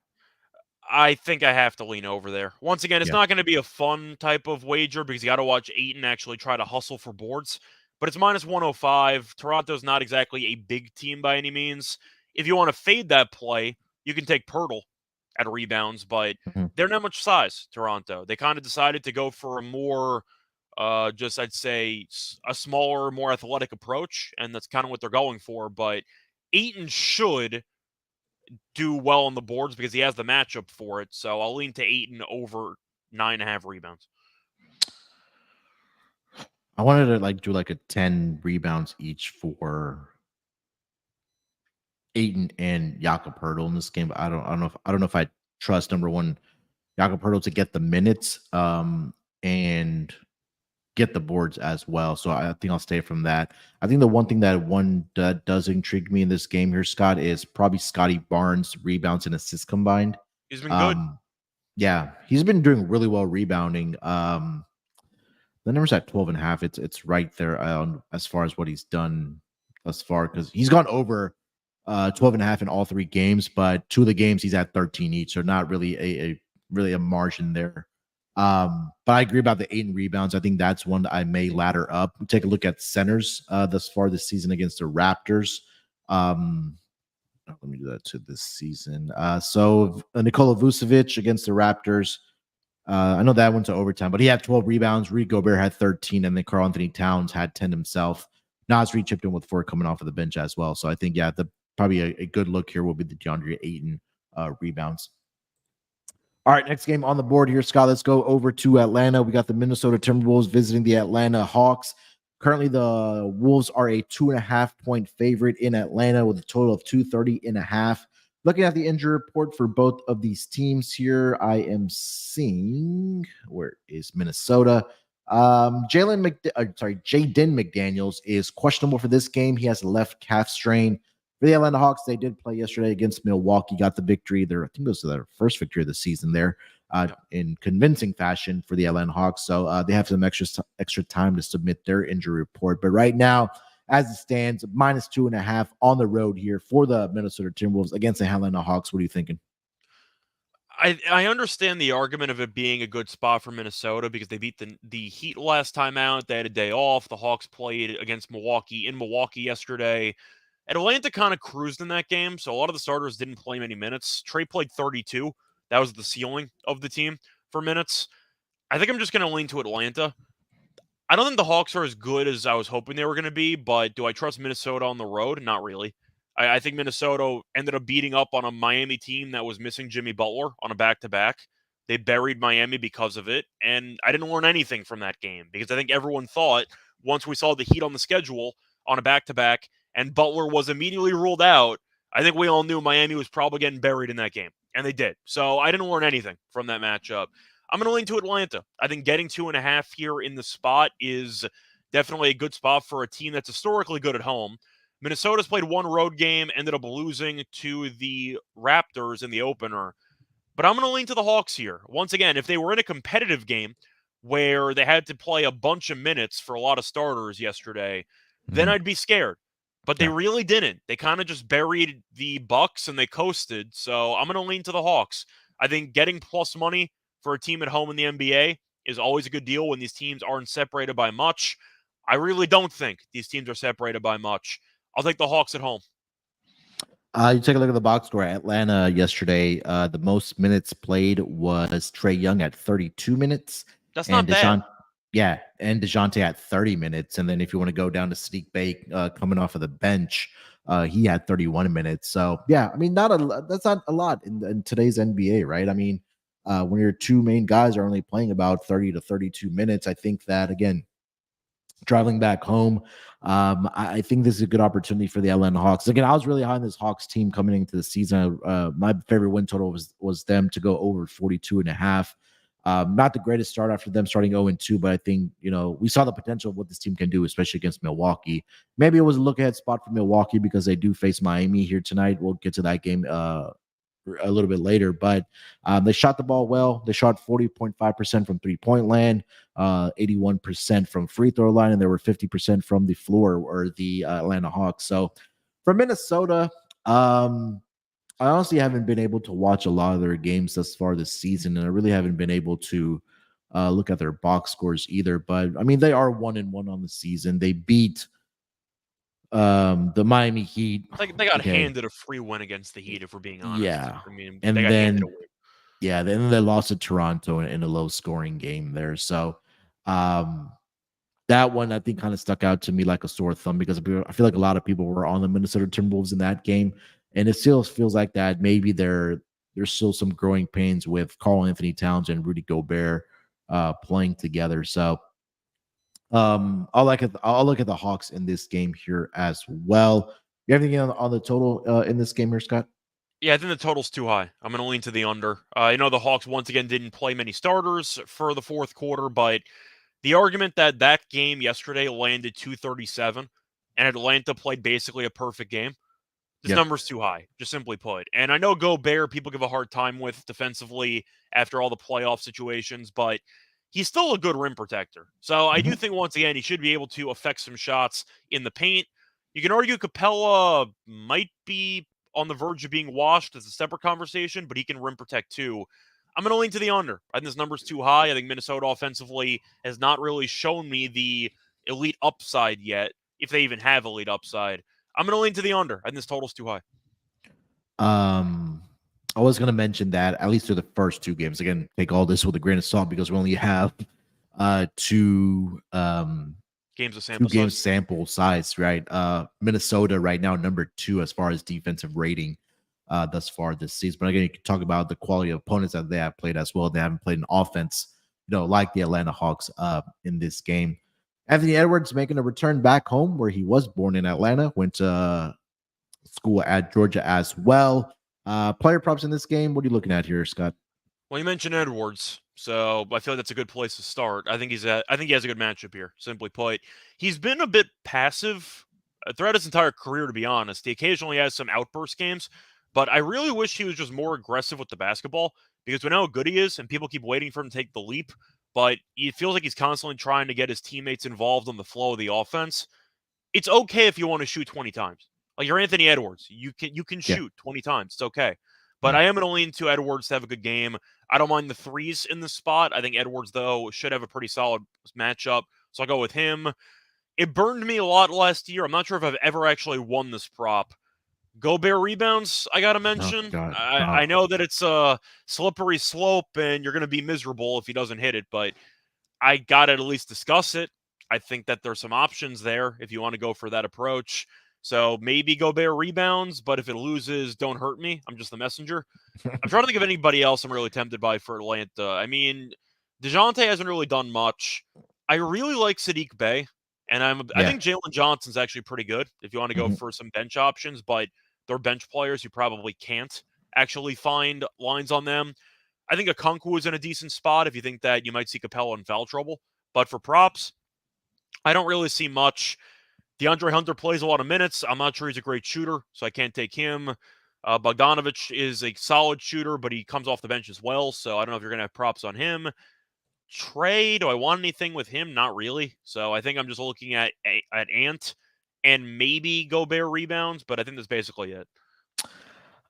I think I have to lean over there. Once again, it's Yeah. not going to be a fun type of wager because you got to watch Ayton actually try to hustle for boards. But it's minus 105. Toronto's not exactly a big team by any means. If you want to fade that play, you can take Pirtle at rebounds, but Mhm. they're not much size, Toronto. They kind of decided to go for a more, just I'd say, a smaller, more athletic approach, and that's kind of what they're going for. But Ayton should do well on the boards because he has the matchup for it. So I'll lean to Ayton over 9.5 rebounds. I wanted to like do like a 10 rebounds each for Ayton and Jakob Poeltl in this game. But I don't know if I trust number one Jakob Poeltl to get the minutes and get the boards as well. So I think I'll stay from that. I think the one thing that does intrigue me in this game here, Scott, is probably Scotty Barnes' rebounds and assists combined. He's been good. Yeah, he's been doing really well rebounding. The number's at 12.5. It's right there as far as what he's done thus far, because he's gone over 12.5 in all three games, but two of the games he's at 13 each, so not really a margin there. But I agree about the 8 rebounds. I think that's one that I may ladder up. Take a look at centers thus far this season against the Raptors. Let me do that to this season. So Nikola Vucevic against the Raptors. I know that went to overtime, but he had 12 rebounds. Rudy Gobert had 13, and then Karl Anthony Towns had 10 himself. Nas Reed chipped in with 4 coming off of the bench as well. So I think, yeah, probably a good look here will be the DeAndre Ayton rebounds. All right, next game on the board here, Scott. Let's go over to Atlanta. We got the Minnesota Timberwolves visiting the Atlanta Hawks. Currently, the Wolves are a 2.5-point favorite in Atlanta with a total of 230.5. Looking at the injury report for both of these teams here, I am seeing, where is Minnesota? Jaden McDaniels is questionable for this game. He has a left calf strain. For the Atlanta Hawks, they did play yesterday against Milwaukee, got the victory. I think it was their first victory of the season there in convincing fashion for the Atlanta Hawks. So they have some extra time to submit their injury report. But right now, as it stands, minus 2.5 on the road here for the Minnesota Timberwolves against the Atlanta Hawks. What are you thinking? I understand the argument of it being a good spot for Minnesota because they beat the Heat last time out. They had a day off. The Hawks played against Milwaukee in Milwaukee yesterday. Atlanta kind of cruised in that game, so a lot of the starters didn't play many minutes. Trey played 32. That was the ceiling of the team for minutes. I think I'm just going to lean to Atlanta. I don't think the Hawks are as good as I was hoping they were going to be, but do I trust Minnesota on the road? Not really. I think Minnesota ended up beating up on a Miami team that was missing Jimmy Butler on a back-to-back. They buried Miami because of it, and I didn't learn anything from that game because I think everyone thought once we saw the Heat on the schedule on a back-to-back and Butler was immediately ruled out, I think we all knew Miami was probably getting buried in that game, and they did. So I didn't learn anything from that matchup. I'm going to lean to Atlanta. I think getting 2.5 here in the spot is definitely a good spot for a team that's historically good at home. Minnesota's played one road game, ended up losing to the Raptors in the opener. But I'm going to lean to the Hawks here. Once again, if they were in a competitive game where they had to play a bunch of minutes for a lot of starters yesterday, then I'd be scared. But they really didn't. They kind of just buried the Bucks and they coasted. So I'm going to lean to the Hawks. I think getting plus money for a team at home in the NBA is always a good deal when these teams aren't separated by much. I really don't think these teams are separated by much. I'll take the Hawks at home. You take a look at the box score. Atlanta yesterday, the most minutes played was Trae Young at 32 minutes. That's not bad. Yeah, and DeJounte at 30 minutes. And then if you want to go down to Sadiq Bey coming off of the bench, he had 31 minutes. So, yeah, I mean, that's not a lot in today's NBA, right? I mean, when your two main guys are only playing about 30 to 32 minutes, I think that, again, traveling back home, I think this is a good opportunity for the Atlanta Hawks. Again, I was really high on this Hawks team coming into the season. My favorite win total was them to go over 42.5. Not the greatest start after them starting 0-2, but I think, we saw the potential of what this team can do, especially against Milwaukee. Maybe it was a look-ahead spot for Milwaukee because they do face Miami here tonight. We'll get to that game a little bit later, but they shot the ball well. They shot 40.5% from three-point land, 81% from free throw line, and they were 50% from the floor, or the Atlanta Hawks. So for Minnesota, I honestly haven't been able to watch a lot of their games thus far this season, and I really haven't been able to look at their box scores either. But I mean, they are 1-1 on the season. They beat the Miami Heat. They got Okay, handed a free win against the Heat, if we're being honest. yeah, I mean, they and got handed a then win. yeah, then they lost to Toronto in a low scoring game there. So um, that one I think kind of stuck out to me like a sore thumb because I feel like a lot of people were on the Minnesota Timberwolves in that game, and it still feels like that maybe there's still some growing pains with Karl Anthony Towns and Rudy Gobert playing together. So I'll look at the Hawks in this game here as well. You have anything on the total in this game here, Scott? Yeah, I think the total's too high. I'm going to lean to the under. The Hawks once again didn't play many starters for the fourth quarter, but the argument that game yesterday landed 237 and Atlanta played basically a perfect game. This Yep. number's too high, just simply put. And I know Gobert, people give a hard time with defensively after all the playoff situations, but he's still a good rim protector. So I do think, once again, he should be able to affect some shots in the paint. You can argue Capella might be on the verge of being washed as a separate conversation, but he can rim protect too. I'm going to lean to the under. I think this number's too high. I think Minnesota offensively has not really shown me the elite upside yet, if they even have elite upside. I'm going to lean to the under. I think this total's too high. I was going to mention that at least through the first two games. Again, take all this with a grain of salt because we only have two games of sample games size. Sample size, right? Minnesota right now number 2 as far as defensive rating thus far this season. But again, you can talk about the quality of opponents that they have played as well. They haven't played an offense, like the Atlanta Hawks in this game. Anthony Edwards making a return back home where he was born in Atlanta, went to school at Georgia as well. Player props in this game. What are you looking at here, Scott? Well, you mentioned Edwards, so I feel like that's a good place to start. I think he has a good matchup here. Simply put, he's been a bit passive throughout his entire career, to be honest. He occasionally has some outburst games, but I really wish he was just more aggressive with the basketball because we know how good he is, and people keep waiting for him to take the leap. But it feels like he's constantly trying to get his teammates involved in the flow of the offense. It's okay if you want to shoot 20 times. Like, you're Anthony Edwards. You can shoot 20 times. It's okay. But I am going to lean to Edwards to have a good game. I don't mind the threes in the spot. I think Edwards, though, should have a pretty solid matchup. So I'll go with him. It burned me a lot last year. I'm not sure if I've ever actually won this prop. Gobert rebounds, I got to mention. I know that it's a slippery slope and you're going to be miserable if he doesn't hit it, but I got to at least discuss it. I think that there's some options there if you want to go for that approach. So maybe Gobert rebounds, but if it loses, don't hurt me. I'm just the messenger. I'm trying to think of anybody else I'm really tempted by for Atlanta. I mean, DeJounte hasn't really done much. I really like Sadiq Bey, and I think Jalen Johnson's actually pretty good if you want to go for some bench options, but they're bench players. You probably can't actually find lines on them. I think Okonkwo is in a decent spot if you think that you might see Capella in foul trouble. But for props, I don't really see much. DeAndre Hunter plays a lot of minutes. I'm not sure he's a great shooter, so I can't take him. Bogdanovich is a solid shooter, but he comes off the bench as well, so I don't know if you're going to have props on him. Trey, do I want anything with him? Not really. So I think I'm just looking at Ant and maybe Gobert rebounds, but I think that's basically it.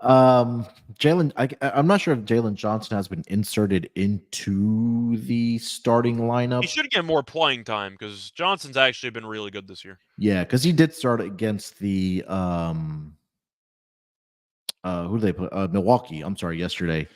Jalen, I'm not sure if Jalen Johnson has been inserted into the starting lineup. He should get more playing time because Johnson's actually been really good this year. Yeah, because he did start against the who did they put? Milwaukee. I'm sorry, yesterday.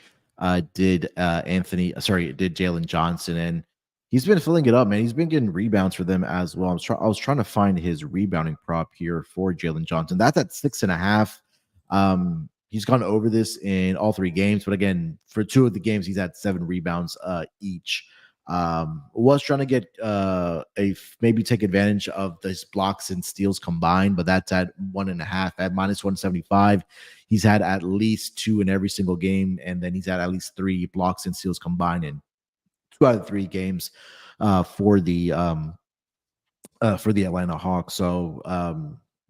Did Jalen Johnson, and he's been filling it up, man. He's been getting rebounds for them as well. I was trying to find his rebounding prop here for Jalen Johnson. That's at 6.5. He's gone over this in all 3 games, but again, for 2 of the games, he's had 7 rebounds each. Was trying to get maybe take advantage of his blocks and steals combined, but that's at 1.5 at -175. He's had at least 2 in every single game, and then he's had at least 3 blocks and steals combined in 2 out of 3 games for the Atlanta Hawks. So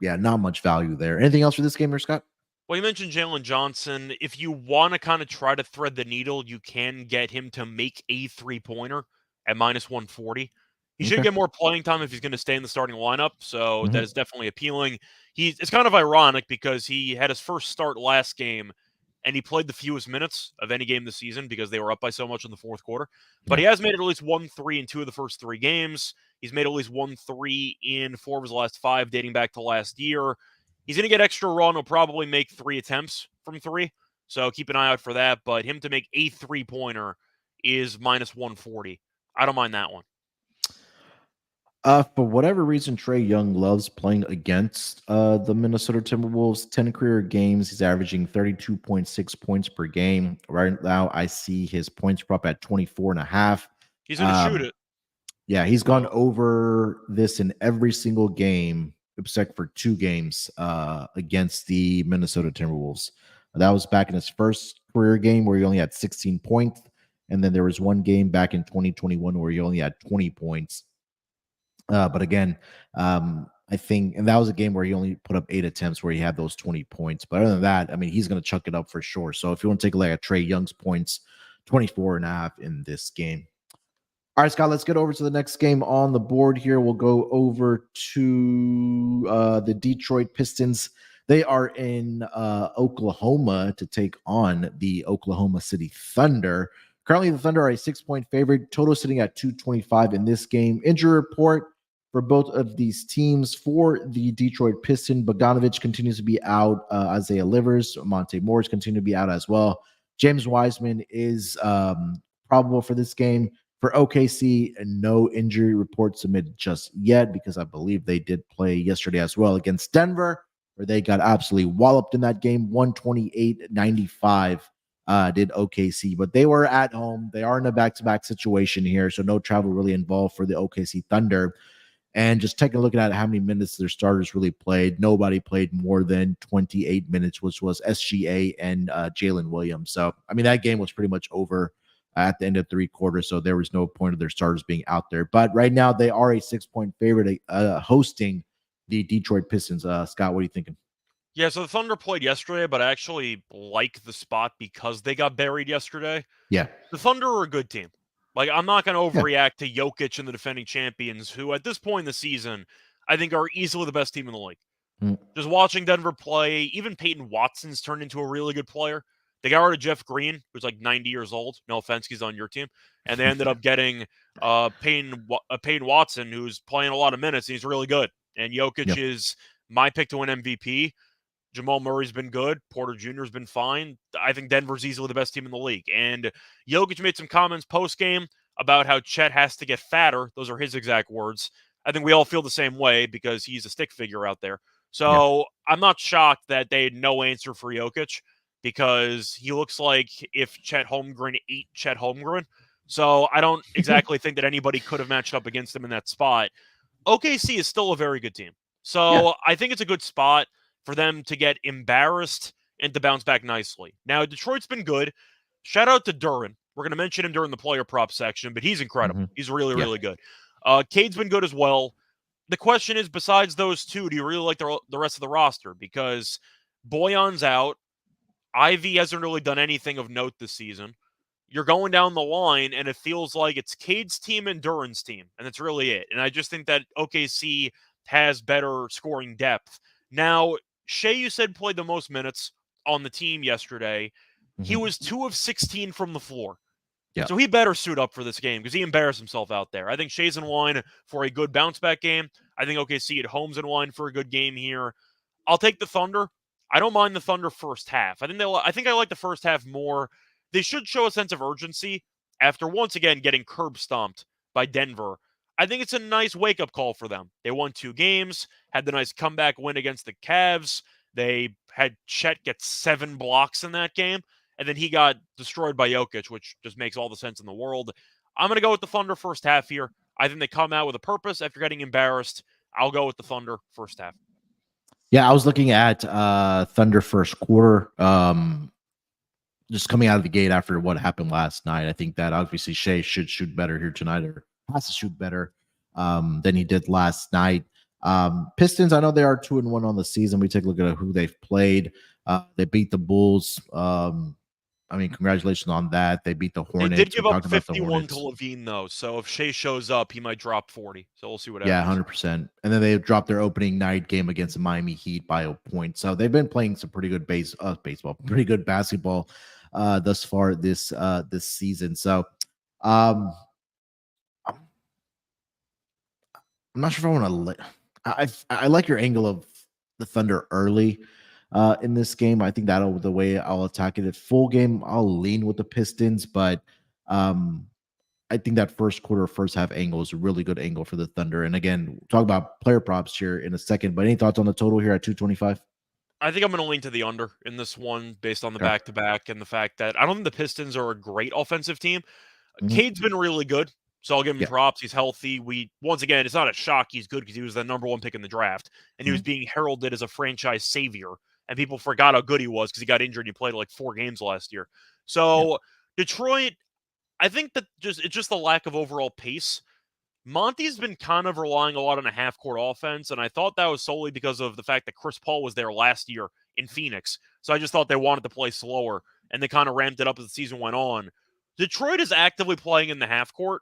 not much value there. Anything else for this game, or Scott? Well, you mentioned Jalen Johnson. If you want to kind of try to thread the needle, you can get him to make a 3-pointer at -140. He should get more playing time if he's going to stay in the starting lineup, so that is definitely appealing. It's kind of ironic because he had his first start last game and he played the fewest minutes of any game this season because they were up by so much in the fourth quarter. But Yeah. he has made at least 1 3 in 2 of the first 3 games. He's made at least 1 3 in 4 of his last 5, dating back to last year. He's going to get extra run. He'll probably make 3 attempts from 3. So keep an eye out for that. But him to make a 3-pointer is minus 140. I don't mind that one. For whatever reason, Trae Young loves playing against the Minnesota Timberwolves. 10 career games, he's averaging 32.6 points per game. Right now, I see his points prop at 24.5. He's going to shoot it. Yeah, he's gone over this in every single game except for 2 games against the Minnesota Timberwolves. That was back in his first career game where he only had 16 points. And then there was one game back in 2021 where he only had 20 points. But again, I think, and that was a game where he only put up 8 attempts where he had those 20 points. But other than that, I mean, he's going to chuck it up for sure. So if you want to take a look at Trae Young's points, 24.5 in this game. All right, Scott, let's get over to the next game on the board here. We'll go over to the Detroit Pistons. They are in Oklahoma to take on the Oklahoma City Thunder. Currently, the Thunder are a 6-point favorite, total sitting at 225 in this game. Injury report for both of these teams. For the Detroit Pistons, Bogdanovic continues to be out. Isaiah Livers, Monte Morris continue to be out as well. James Wiseman is probable for this game. For OKC, no injury report submitted just yet because I believe they did play yesterday as well against Denver, where they got absolutely walloped in that game, 128-95. Did OKC, but they were at home. They are in a back-to-back situation here, so no travel really involved for the OKC Thunder. And just taking a look at how many minutes their starters really played, nobody played more than 28 minutes, which was SGA and Jalen Williams. So, I mean, that game was pretty much over at the end of 3 quarters, so there was no point of their starters being out there. But right now, they are a 6-point favorite hosting the Detroit Pistons. Scott, what are you thinking? Yeah, so the Thunder played yesterday, but I actually like the spot because they got buried yesterday. Yeah. The Thunder are a good team. Like, I'm not going to overreact to Jokic and the defending champions, who at this point in the season, I think are easily the best team in the league. Just watching Denver play, even Peyton Watson's turned into a really good player. They got rid of Jeff Green, who's like 90 years old. No offense, he's on your team. And they ended up getting Peyton Watson, who's playing a lot of minutes, and he's really good. And Jokic is my pick to win MVP. Jamal Murray's been good. Porter Jr. has been fine. I think Denver's easily the best team in the league. And Jokic made some comments post-game about how Chet has to get fatter. Those are his exact words. I think we all feel the same way because he's a stick figure out there. So I'm not shocked that they had no answer for Jokic because he looks like if Chet Holmgren ate Chet Holmgren. So I don't exactly think that anybody could have matched up against him in that spot. OKC is still a very good team. So I think it's a good spot for them to get embarrassed and to bounce back nicely. Now, Detroit's been good. Shout out to Duran. We're going to mention him during the player prop section, but he's incredible. He's really, really good. Cade's been good as well. The question is, besides those two, do you really like the rest of the roster? Because Boyan's out. Ivy hasn't really done anything of note this season. You're going down the line, and it feels like it's Cade's team and Duran's team, and that's really it. And I just think that OKC has better scoring depth. Now, Shea, you said, played the most minutes on the team yesterday. He was 2 of 16 from the floor. So he better suit up for this game because he embarrassed himself out there. I think Shea's in line for a good bounce-back game. I think OKC at home's in line for a good game here. I'll take the Thunder. I don't mind the Thunder first half. I think I like the first half more. They should show a sense of urgency after once again getting curb stomped by Denver. I think it's a nice wake-up call for them. They won 2 games, had the nice comeback win against the Cavs. They had Chet get 7 blocks in that game, and then he got destroyed by Jokic, which just makes all the sense in the world. I'm going to go with the Thunder first half here. I think they come out with a purpose after getting embarrassed. I'll go with the Thunder first half. Yeah, I was looking at Thunder first quarter. Just coming out of the gate after what happened last night, I think that obviously Shea should shoot better here tonight, or has to shoot better than he did last night. Pistons, I know they are 2-1 on the season. We take a look at who they've played. They beat the Bulls. I mean, congratulations on that. They beat the They Hornets. did We give up talked about the 51 to Hornets. Levine, though. So if Shea shows up, he might drop 40. So we'll see what Yeah, happens. 100%. And then they dropped their opening night game against the Miami Heat by a point. So they've been playing some pretty good baseball, pretty good basketball thus far this season. So um, I'm not sure if I want to. I like your angle of the Thunder early in this game. I think that'll the way I'll attack it. At full game, I'll lean with the Pistons, but I think that first quarter, first half angle is a really good angle for the Thunder. And again, we'll talk about player props here in a second. But any thoughts on the total here at 225? I think I'm going to lean to the under in this one based on the Okay. back-to-back and the fact that I don't think the Pistons are a great offensive team. Mhm. Cade's been really good, so I'll give him Yeah. props. He's healthy. Once again, it's not a shock he's good because he was the number one pick in the draft, and he was being heralded as a franchise savior, and people forgot how good he was because he got injured and he played like 4 games last year. So Detroit, I think that it's just the lack of overall pace. Monty's been kind of relying a lot on a half-court offense, and I thought that was solely because of the fact that Chris Paul was there last year in Phoenix. So I just thought they wanted to play slower, and they kind of ramped it up as the season went on. Detroit is actively playing in the half-court,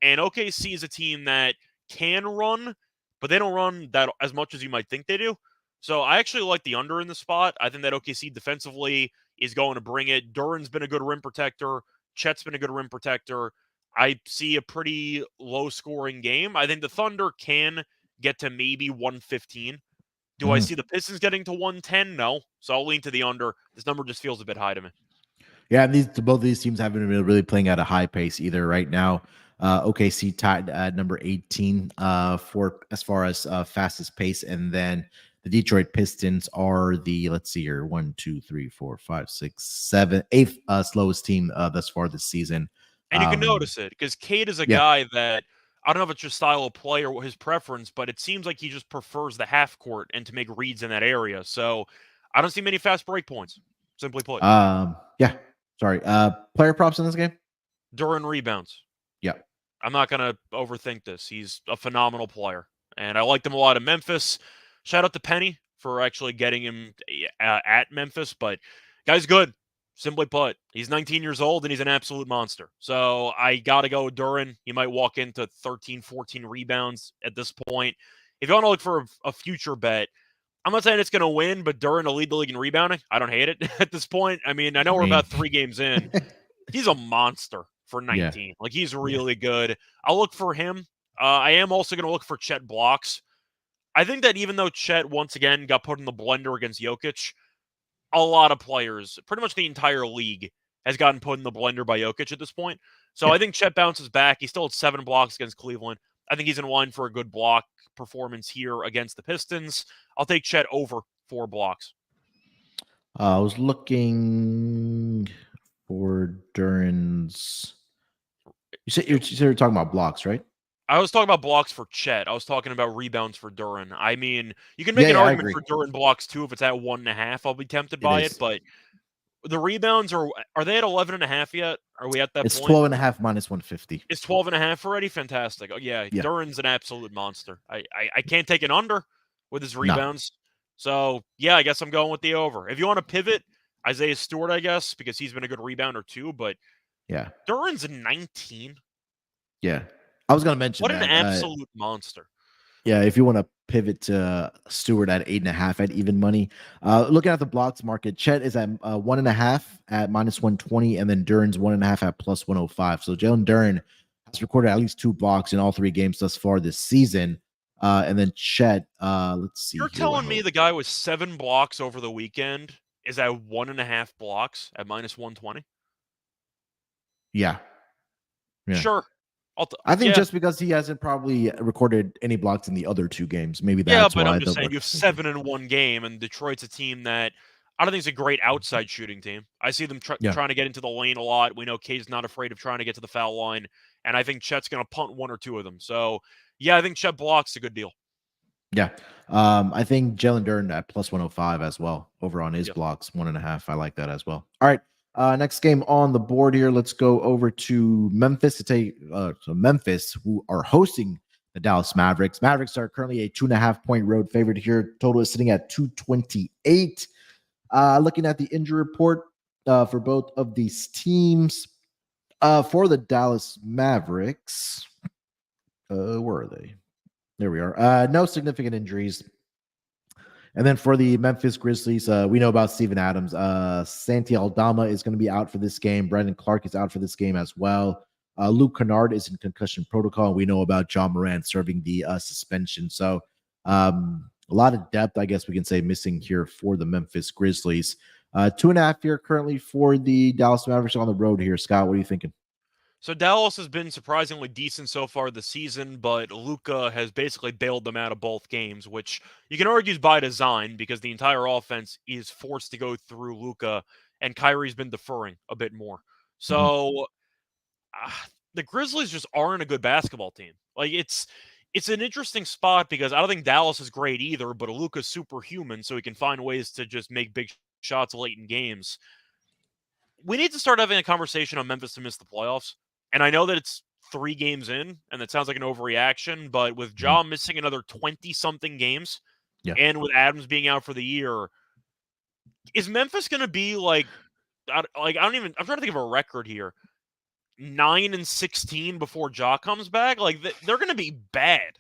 and OKC is a team that can run, but they don't run that as much as you might think they do. So I actually like the under in the spot. I think that OKC defensively is going to bring it. Duran's been a good rim protector. Chet's been a good rim protector. I see a pretty low-scoring game. I think the Thunder can get to maybe 115. Do I see the Pistons getting to 110? No. So I'll lean to the under. This number just feels a bit high to me. Yeah, both of these teams haven't been really playing at a high pace either right now. OKC tied at number 18 for as far as fastest pace, and then the Detroit Pistons are the let's see here 1, 2, 3, 4, 5, 6, 7, 8th slowest team thus far this season. And you can notice it because Cade is a Yeah. guy that I don't know if it's just style of play or his preference, but it seems like he just prefers the half court and to make reads in that area. So I don't see many fast break points, simply put. Yeah. Sorry. Player props in this game? Duran rebounds. Yeah. I'm not going to overthink this. He's a phenomenal player, and I liked him a lot in Memphis. Shout out to Penny for actually getting him at Memphis, but guy's good. Simply put, he's 19 years old and he's an absolute monster. So I got to go with Duran. He might walk into 13, 14 rebounds at this point. If you want to look for a future bet, I'm not saying it's going to win, but Duran will lead the league in rebounding. I don't hate it at this point. I mean, I know we're about 3 games in. He's a monster for 19. Like, he's really good. I'll look for him. I am also going to look for Chet blocks. I think that even though Chet, once again, got put in the blender against Jokic, a lot of players, pretty much the entire league, has gotten put in the blender by Jokic at this point. So I think Chet bounces back. He still had 7 blocks against Cleveland. I think he's in line for a good block performance here against the Pistons. I'll take Chet over 4 blocks. I was looking for Duran's. You said you're talking about blocks, right? I was talking about blocks for Chet. I was talking about rebounds for Duran. I mean, you can make an argument for Duran blocks too if it's at 1.5. I'll be tempted by it, but the rebounds are they at 11.5 yet? Are we at that it's point? It's 12.5 minus 150. It's 12.5 already? Fantastic. Oh, yeah. Duran's an absolute monster. I can't take an under with his rebounds. No. So, yeah, I guess I'm going with the over. If you want to pivot, Isaiah Stewart, I guess, because he's been a good rebounder too, but Duran's 19. Yeah. I was going to mention what an absolute monster. Yeah, if you want to pivot to Stewart at 8.5 at even money. Looking at the blocks market, Chet is at 1.5 at minus 120, and then Duran's 1.5 at plus 105. So Jalen Duran has recorded at least 2 blocks in all 3 games thus far this season. And then Chet, let's see. You're telling me the guy with 7 blocks over the weekend is at 1.5 blocks at minus 120? Yeah. Sure. I think just because he hasn't probably recorded any blocks in the other 2 games, maybe that's why. Yeah, but I'm just saying you have 7 in one game, and Detroit's a team that I don't think is a great outside shooting team. I see them trying to get into the lane a lot. We know Kay's not afraid of trying to get to the foul line, and I think Chet's going to punt 1 or 2 of them. So, yeah, I think Chet blocks a good deal. Yeah. I think Jalen Duran at plus 105 as well over on his blocks, 1.5. I like that as well. All right. Next game on the board here. Let's go over to Memphis to take Memphis, who are hosting the Dallas Mavericks. Mavericks are currently a 2.5-point road favorite here. Total is sitting at 228. Looking at the injury report, for both of these teams. For the Dallas Mavericks, where are they? There we are. No significant injuries. And then for the Memphis Grizzlies, we know about Steven Adams. Santi Aldama is going to be out for this game. Brandon Clark is out for this game as well. Luke Kennard is in concussion protocol. We know about John Moran serving the suspension. So a lot of depth, I guess we can say, missing here for the Memphis Grizzlies. 2.5 here currently for the Dallas Mavericks on the road here. Scott, what are you thinking? So Dallas has been surprisingly decent so far this season, but Luka has basically bailed them out of both games, which you can argue is by design because the entire offense is forced to go through Luka, and Kyrie's been deferring a bit more. So the Grizzlies just aren't a good basketball team. Like it's an interesting spot because I don't think Dallas is great either, but Luka's superhuman, so he can find ways to just make big shots late in games. We need to start having a conversation on Memphis to miss the playoffs. And I know that it's 3 games in, and that sounds like an overreaction, but with Ja missing another 20-something games, and with Adams being out for the year, is Memphis going to be like I'm trying to think of a record here. 9-16 before Ja comes back? Like, they're going to be bad.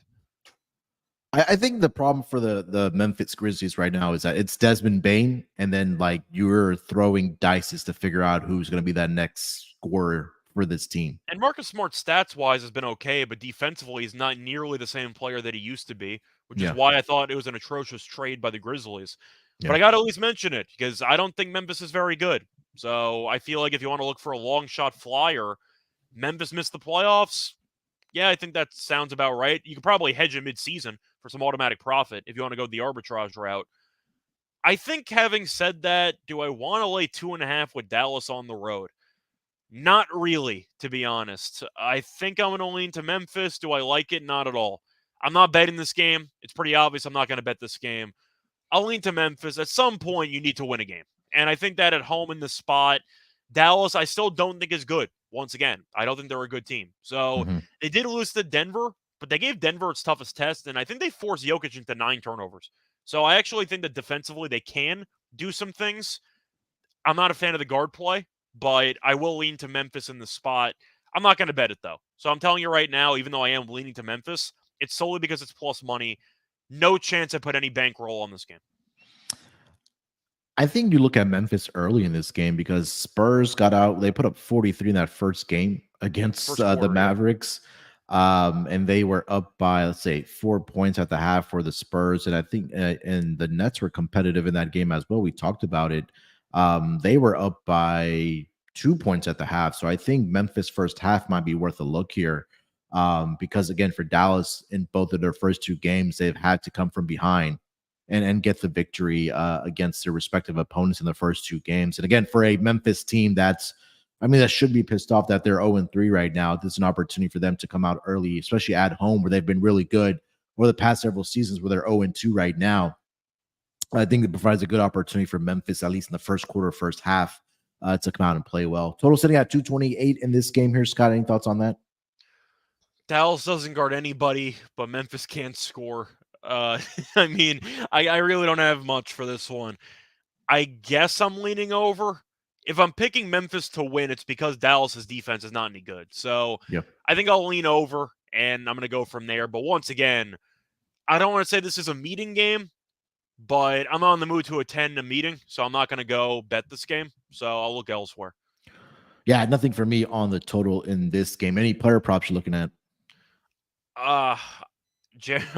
I think the problem for the Memphis Grizzlies right now is that it's Desmond Bane, and then like you're throwing dices to figure out who's going to be that next scorer for this team. And Marcus Smart stats-wise has been okay, but defensively he's not nearly the same player that he used to be, which is why I thought it was an atrocious trade by the Grizzlies. But I got to at least mention it because I don't think Memphis is very good. So I feel like if you want to look for a long shot flyer, Memphis missed the playoffs. Yeah, I think that sounds about right. You could probably hedge it mid-season for some automatic profit if you want to go the arbitrage route. I think having said that, do I want to lay 2.5 with Dallas on the road? Not really, to be honest. I think I'm going to lean to Memphis. Do I like it? Not at all. I'm not betting this game. It's pretty obvious I'm not going to bet this game. I'll lean to Memphis. At some point, you need to win a game. And I think that at home in the spot, Dallas, I still don't think is good. Once again, I don't think they're a good team. So they did lose to Denver, but they gave Denver its toughest test, and I think they forced Jokic into 9 turnovers. So I actually think that defensively they can do some things. I'm not a fan of the guard play, but I will lean to Memphis in the spot. I'm not going to bet it, though. So I'm telling you right now, even though I am leaning to Memphis, it's solely because it's plus money. No chance I put any bankroll on this game. I think you look at Memphis early in this game because Spurs got out. They put up 43 in that first game against the Mavericks. And they were up by, let's say, 4 points at the half for the Spurs. And I think and the Nets were competitive in that game as well. We talked about it. They were up by 2 points at the half. So I think Memphis first half might be worth a look here. Because, again, for Dallas, in both of their first 2 games, they've had to come from behind and get the victory against their respective opponents in the first 2 games. And again, for a Memphis team that should be pissed off that they're 0-3 right now. This is an opportunity for them to come out early, especially at home where they've been really good over the past several seasons where they're 0-2 right now. I think it provides a good opportunity for Memphis, at least in the first quarter, first half, to come out and play well. Total sitting at 228 in this game here. Scott, any thoughts on that? Dallas doesn't guard anybody, but Memphis can't score. I really don't have much for this one. I guess I'm leaning over. If I'm picking Memphis to win, it's because Dallas's defense is not any good. So I think I'll lean over, and I'm going to go from there. But once again, I don't want to say this is a meeting game, but I'm not in the mood to attend a meeting, so I'm not going to go bet this game. So I'll look elsewhere. Yeah, nothing for me on the total in this game. Any player props you're looking at? Are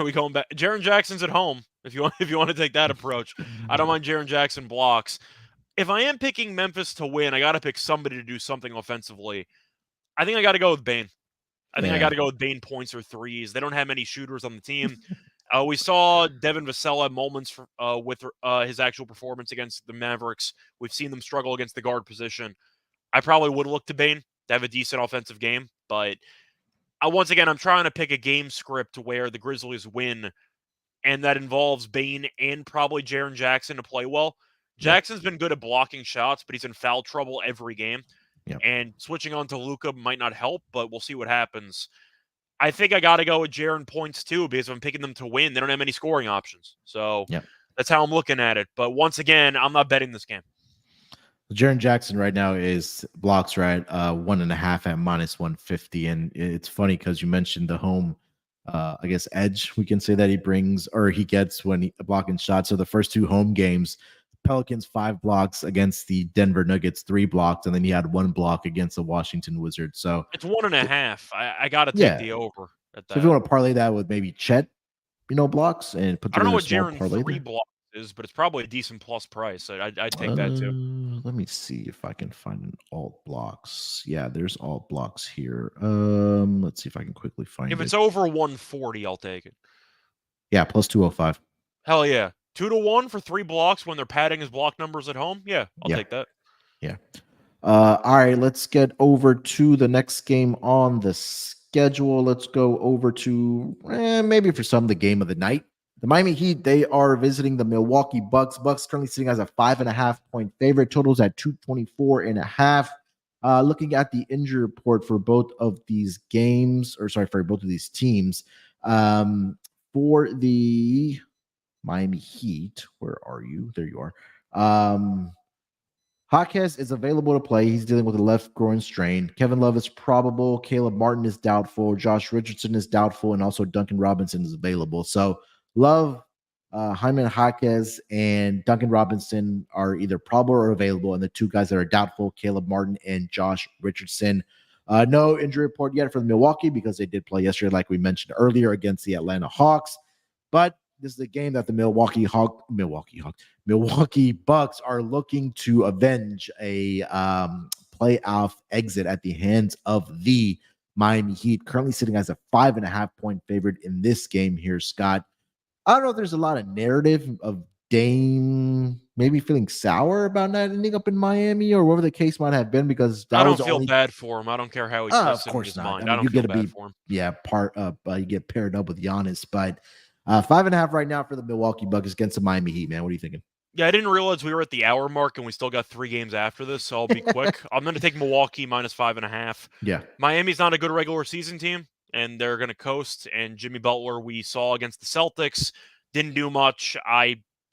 we going back? Jaren Jackson's at home. If you want to take that approach, I don't mind Jaren Jackson blocks. If I am picking Memphis to win, I got to pick somebody to do something offensively. I think I got to go with Bane. I got to go with Bane points or threes. They don't have many shooters on the team. We saw Devin Vassell have moments with his actual performance against the Mavericks. We've seen them struggle against the guard position. I probably would look to Bane to have a decent offensive game, but once again, I'm trying to pick a game script where the Grizzlies win, and that involves Bane and probably Jaren Jackson to play well. Jackson's been good at blocking shots, but he's in foul trouble every game. And switching on to Luka might not help, but we'll see what happens. I think I got to go with Jaren points too, because if I'm picking them to win, they don't have any scoring options. So that's how I'm looking at it. But once again, I'm not betting this game. Jaren Jackson right now is blocks right 1.5 at -150, and it's funny because you mentioned the home, I guess edge we can say that he brings or he gets when he blocking shots. So the first two home games, Pelicans 5 blocks against the Denver Nuggets 3 blocks, and then he had 1 block against the Washington Wizards. So It's 1.5. I got to take yeah, the over at so if you that. want to parlay that with maybe Chet, blocks and put I don't know together a what small Jaren parlay 3 there. blocks is, but it's probably a decent plus price. So I'd take that too. Let me see if I can find an alt blocks. Yeah, there's alt blocks here. Let's see if I can quickly find If it. it's over 140, I'll take it. Yeah, plus 205. Hell yeah. 2-1 for 3 blocks when they're padding his block numbers at home. Yeah, I'll Yeah, take that. yeah. All right, let's get over to the next game on the schedule. Let's go over to maybe for some the game of the night. The Miami Heat, they are visiting the Milwaukee Bucks. Bucks currently sitting as a 5.5-point favorite. Totals at 224.5. Looking at the injury report for both of these games, or sorry, for both of these teams. For the Miami Heat, where are you? There you are. Jaquez is available to play. He's dealing with a left groin strain. Kevin Love is probable. Caleb Martin is doubtful. Josh Richardson is doubtful. And also Duncan Robinson is available. So Love, Hyman Jaquez, and Duncan Robinson are either probable or available. And the two guys that are doubtful, Caleb Martin and Josh Richardson. No injury report yet for the Milwaukee because they did play yesterday, like we mentioned earlier, against the Atlanta Hawks. But this is a game that the Milwaukee Bucks are looking to avenge a playoff exit at the hands of the Miami Heat, currently sitting as a 5.5-point favorite in this game here, Scott. I don't know if there's a lot of narrative of Dame maybe feeling sour about not ending up in Miami or whatever the case might have been, because that I was don't the feel only. bad for him. I don't care how he Of twisted in course his not. I mind. I mean, don't you get feel to bad be, for him. part up. You get paired up with Giannis, but 5.5 right now for the Milwaukee Bucks against the Miami Heat. Man, what are you thinking? Yeah, I didn't realize we were at the hour mark and we still got 3 games after this, so I'll be quick. I'm going to take Milwaukee -5.5. Yeah, Miami's not a good regular season team, and they're going to coast. And Jimmy Butler, we saw against the Celtics, didn't do much.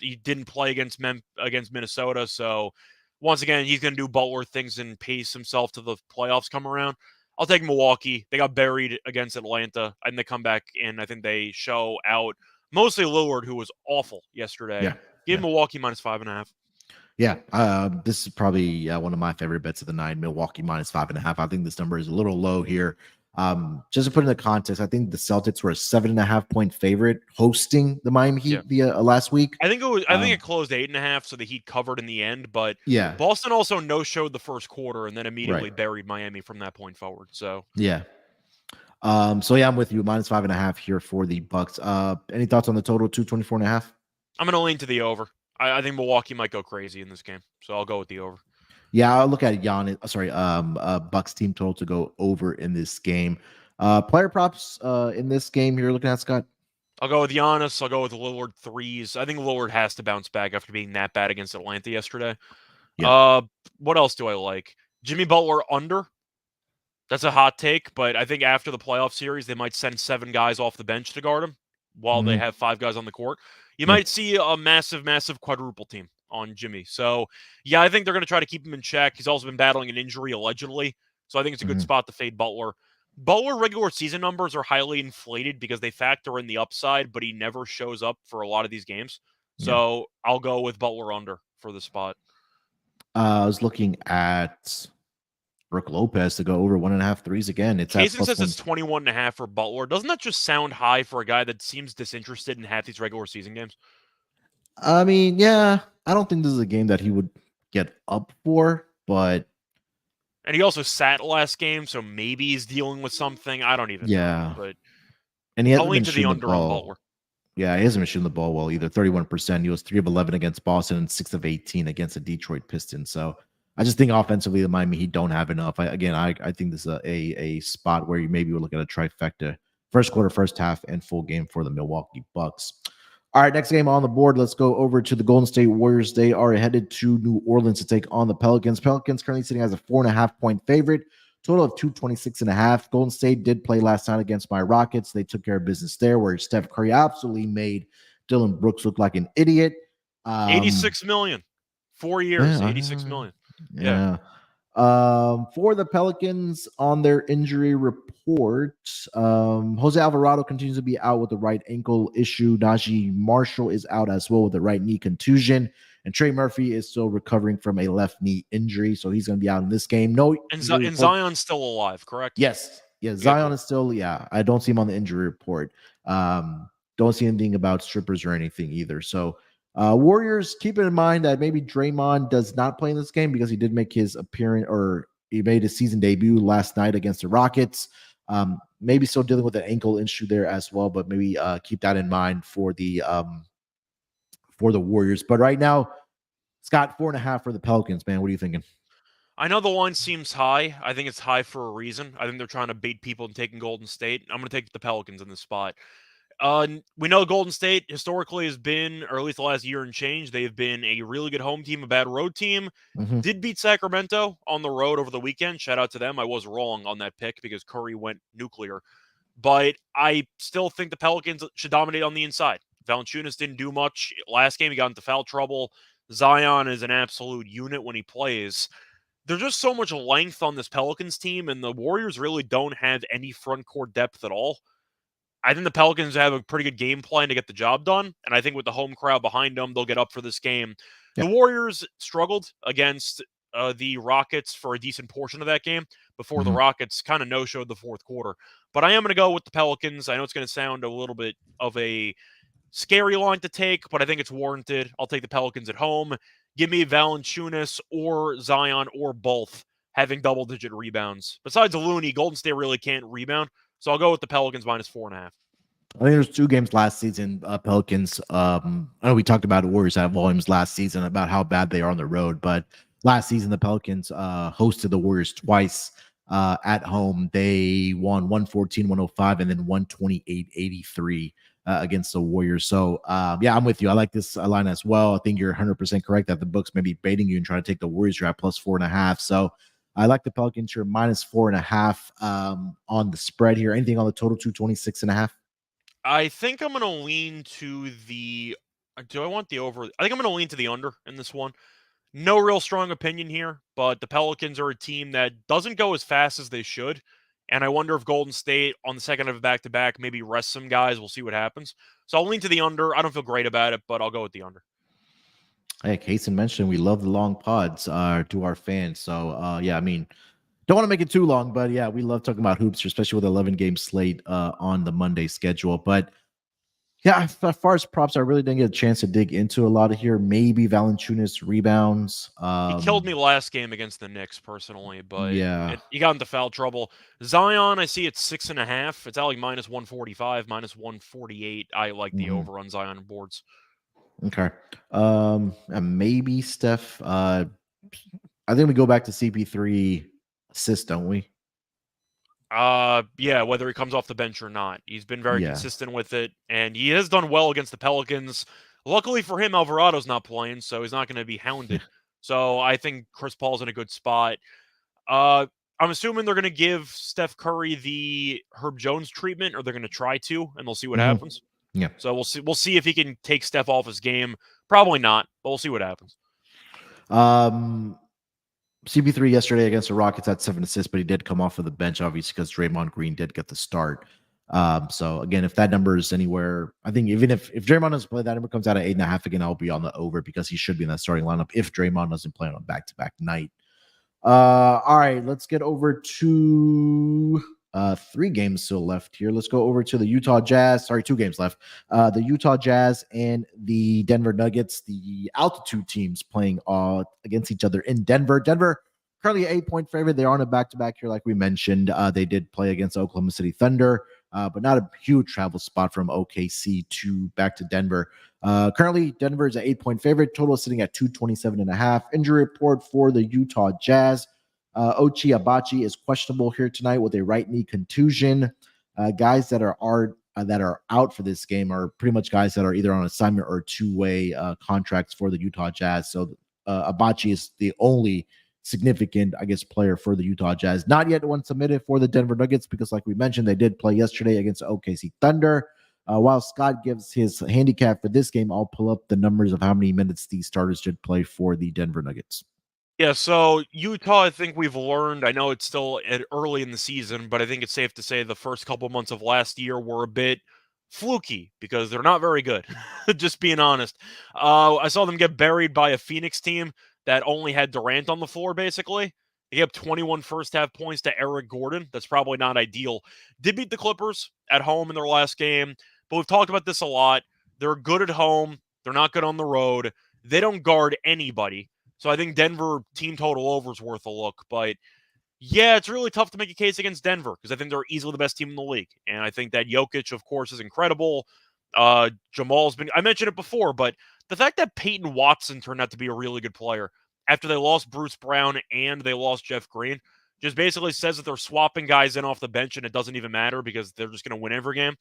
He didn't play against Minnesota, so once again, he's going to do Butler things and pace himself to the playoffs come around. I'll take Milwaukee. They got buried against Atlanta, and they come back and I think they show out mostly Lillard, who was awful yesterday. yeah, Give yeah. Milwaukee -5.5. Yeah, this is probably one of my favorite bets of the night. Milwaukee -5.5. I think this number is a little low here. Just to put in the context, I think the Celtics were a 7.5-point favorite hosting the Miami Yeah. Heat last week. I think it closed 8.5, so the Heat covered in the end. But Yeah, Boston also no-showed the first quarter and then immediately right. buried Miami from that point forward. So Yeah. So yeah, I'm with you. -5.5 here for the Bucks. Any thoughts on the total? 224.5. I'm going to lean to the over. I think Milwaukee might go crazy in this game, so I'll go with the over. Yeah, I'll look at Bucks team total to go over in this game. Player props in this game you're looking at, Scott? I'll go with Giannis. I'll go with Lillard threes. I think Lillard has to bounce back after being that bad against Atlanta yesterday. Yeah. What else do I like? Jimmy Butler under. That's a hot take, but I think after the playoff series, they might send 7 guys off the bench to guard him while they have 5 guys on the court. You Yeah. might see a massive, massive quadruple team on Jimmy. So, yeah, I think they're going to try to keep him in check. He's also been battling an injury allegedly. So I think it's a good spot to fade Butler. Butler regular season numbers are highly inflated because they factor in the upside, but he never shows up for a lot of these games. So I'll go with Butler under for the spot. I was looking at Brook Lopez to go over 1.5 threes again. It's at Kaysen says it's 21.5 for Butler. Doesn't that just sound high for a guy that seems disinterested in half these regular season games? I mean, yeah, I don't think this is a game that he would get up for, but and he also sat last game, so maybe he's dealing with something. I don't even know. But and he hasn't I'll been lean to the shooting the under on ball. Butler. Yeah, he hasn't been shooting the ball well either. 31%. He was 3 of 11 against Boston and 6 of 18 against the Detroit Pistons. So I just think offensively, the Miami Heat don't have enough. I think this is a spot where you maybe would look at a trifecta: first quarter, first half, and full game for the Milwaukee Bucks. All right, next game on the board. Let's go over to the Golden State Warriors. They are headed to New Orleans to take on the Pelicans. Pelicans currently sitting as a 4.5-point favorite. Total of 226.5. Golden State did play last night against my Rockets. They took care of business there, where Steph Curry absolutely made Dylan Brooks look like an idiot. 86 million. 4 years, 86 million. Yeah. For the Pelicans on their injury report, Jose Alvarado continues to be out with the right ankle issue. Najee Marshall is out as well with the right knee contusion. And Trey Murphy is still recovering from a left knee injury, so he's going to be out in this game. No injury And report. Zion's still alive, correct? Yes. Yeah, Okay, Zion cool. is still, yeah. I don't see him on the injury report. Don't see anything about strippers or anything either. So Warriors, keep it in mind that maybe Draymond does not play in this game because he did make his appearance or he made his season debut last night against the Rockets. Maybe still dealing with an ankle issue there as well, but maybe keep that in mind for the Warriors. But right now, Scott, 4.5 for the Pelicans, man. What are you thinking? I know the line seems high. I think it's high for a reason. I think they're trying to bait people into taking Golden State. I'm going to take the Pelicans in this spot. We know Golden State historically has been, or at least the last year and change, they have been a really good home team, a bad road team. Mm-hmm. Did beat Sacramento on the road over the weekend. Shout out to them. I was wrong on that pick because Curry went nuclear. But I still think the Pelicans should dominate on the inside. Valanciunas didn't do much last game. He got into foul trouble. Zion is an absolute unit when he plays. There's just so much length on this Pelicans team, and the Warriors really don't have any front court depth at all. I think the Pelicans have a pretty good game plan to get the job done, and I think with the home crowd behind them, they'll get up for this game. Yeah. The Warriors struggled against the Rockets for a decent portion of that game before the Rockets kind of no-showed the fourth quarter. But I am going to go with the Pelicans. I know it's going to sound a little bit of a scary line to take, but I think it's warranted. I'll take the Pelicans at home. Give me Valanciunas or Zion or both having double-digit rebounds. Besides Looney, Golden State really can't rebound. So I'll go with the Pelicans minus 4.5. I think there's 2 games last season. Pelicans. I know we talked about the Warriors at volumes last season about how bad they are on the road, but last season the Pelicans hosted the Warriors twice at home. They won 114-105 and then 128-83 against the Warriors. So yeah, I'm with you. I like this line as well. I think you're 100% correct that the books may be baiting you and trying to take the Warriors. You're at plus 4.5. So I like the Pelicans here minus 4.5 on the spread here. Anything on the total 226.5? I think I'm going to lean to the. Do I want the over? I think I'm going to lean to the under in this one. No real strong opinion here, but the Pelicans are a team that doesn't go as fast as they should. And I wonder if Golden State on the second of a back-to-back maybe rests some guys. We'll see what happens. So I'll lean to the under. I don't feel great about it, but I'll go with the under. Hey, Kason mentioned we love the long pods to our fans. So yeah, I mean, don't want to make it too long, but yeah, we love talking about hoops, especially with 11-game slate on the Monday schedule. But yeah, as far as props, I really didn't get a chance to dig into a lot of here. Maybe Valanciunas rebounds. He killed me last game against the Knicks personally, but Yeah. he got into foul trouble. Zion, I see it's 6.5. It's at like minus 145, minus 148. I like the over on Zion boards. Okay. Maybe Steph. I think we go back to CP3 assist, don't we? Yeah, whether he comes off the bench or not. He's been very Yeah. consistent with it, and he has done well against the Pelicans. Luckily for him, Alvarado's not playing, so he's not going to be hounded. So I think Chris Paul's in a good spot. I'm assuming they're going to give Steph Curry the Herb Jones treatment, or they're going to try to, and they'll see what happens. Yeah. So we'll see. We'll see if he can take Steph off his game. Probably not, but we'll see what happens. CP3 yesterday against the Rockets had 7 assists, but he did come off of the bench, obviously, because Draymond Green did get the start. So again, if that number is anywhere, I think even if Draymond doesn't play, that number comes out at 8.5 again, I'll be on the over because he should be in that starting lineup if Draymond doesn't play on a back-to-back night. All right, let's get over to 3 games still left here. Let's go over to the Utah Jazz. Sorry, 2 games left. The Utah Jazz and the Denver Nuggets, the altitude teams playing against each other in Denver. Denver currently an 8-point favorite. They're on a back-to-back here, like we mentioned. They did play against Oklahoma City Thunder, but not a huge travel spot from OKC to back to Denver. Currently, Denver is an 8-point favorite. Total is sitting at 227.5. Injury report for the Utah Jazz. Ochi Abachi is questionable here tonight with a right knee contusion. Guys that are out for this game are pretty much guys that are either on assignment or 2-way contracts for the Utah Jazz. So Abachi is the only significant, I guess, player for the Utah Jazz. Not yet one submitted for the Denver Nuggets because, like we mentioned, they did play yesterday against OKC Thunder. While Scott gives his handicap for this game, I'll pull up the numbers of how many minutes these starters did play for the Denver Nuggets. Yeah, so Utah, I think we've learned. I know it's still early in the season, but I think it's safe to say the first couple months of last year were a bit fluky because they're not very good. Just being honest. I saw them get buried by a Phoenix team that only had Durant on the floor, basically. They gave 21 first half points to Eric Gordon. That's probably not ideal. Did beat the Clippers at home in their last game, but we've talked about this a lot. They're good at home, they're not good on the road. They don't guard anybody. So I think Denver team total over is worth a look. But yeah, it's really tough to make a case against Denver because I think they're easily the best team in the league. And I think that Jokic, of course, is incredible. Jamal's been, I mentioned it before, but the fact that Peyton Watson turned out to be a really good player after they lost Bruce Brown and they lost Jeff Green just basically says that they're swapping guys in off the bench and it doesn't even matter because they're just going to win every game.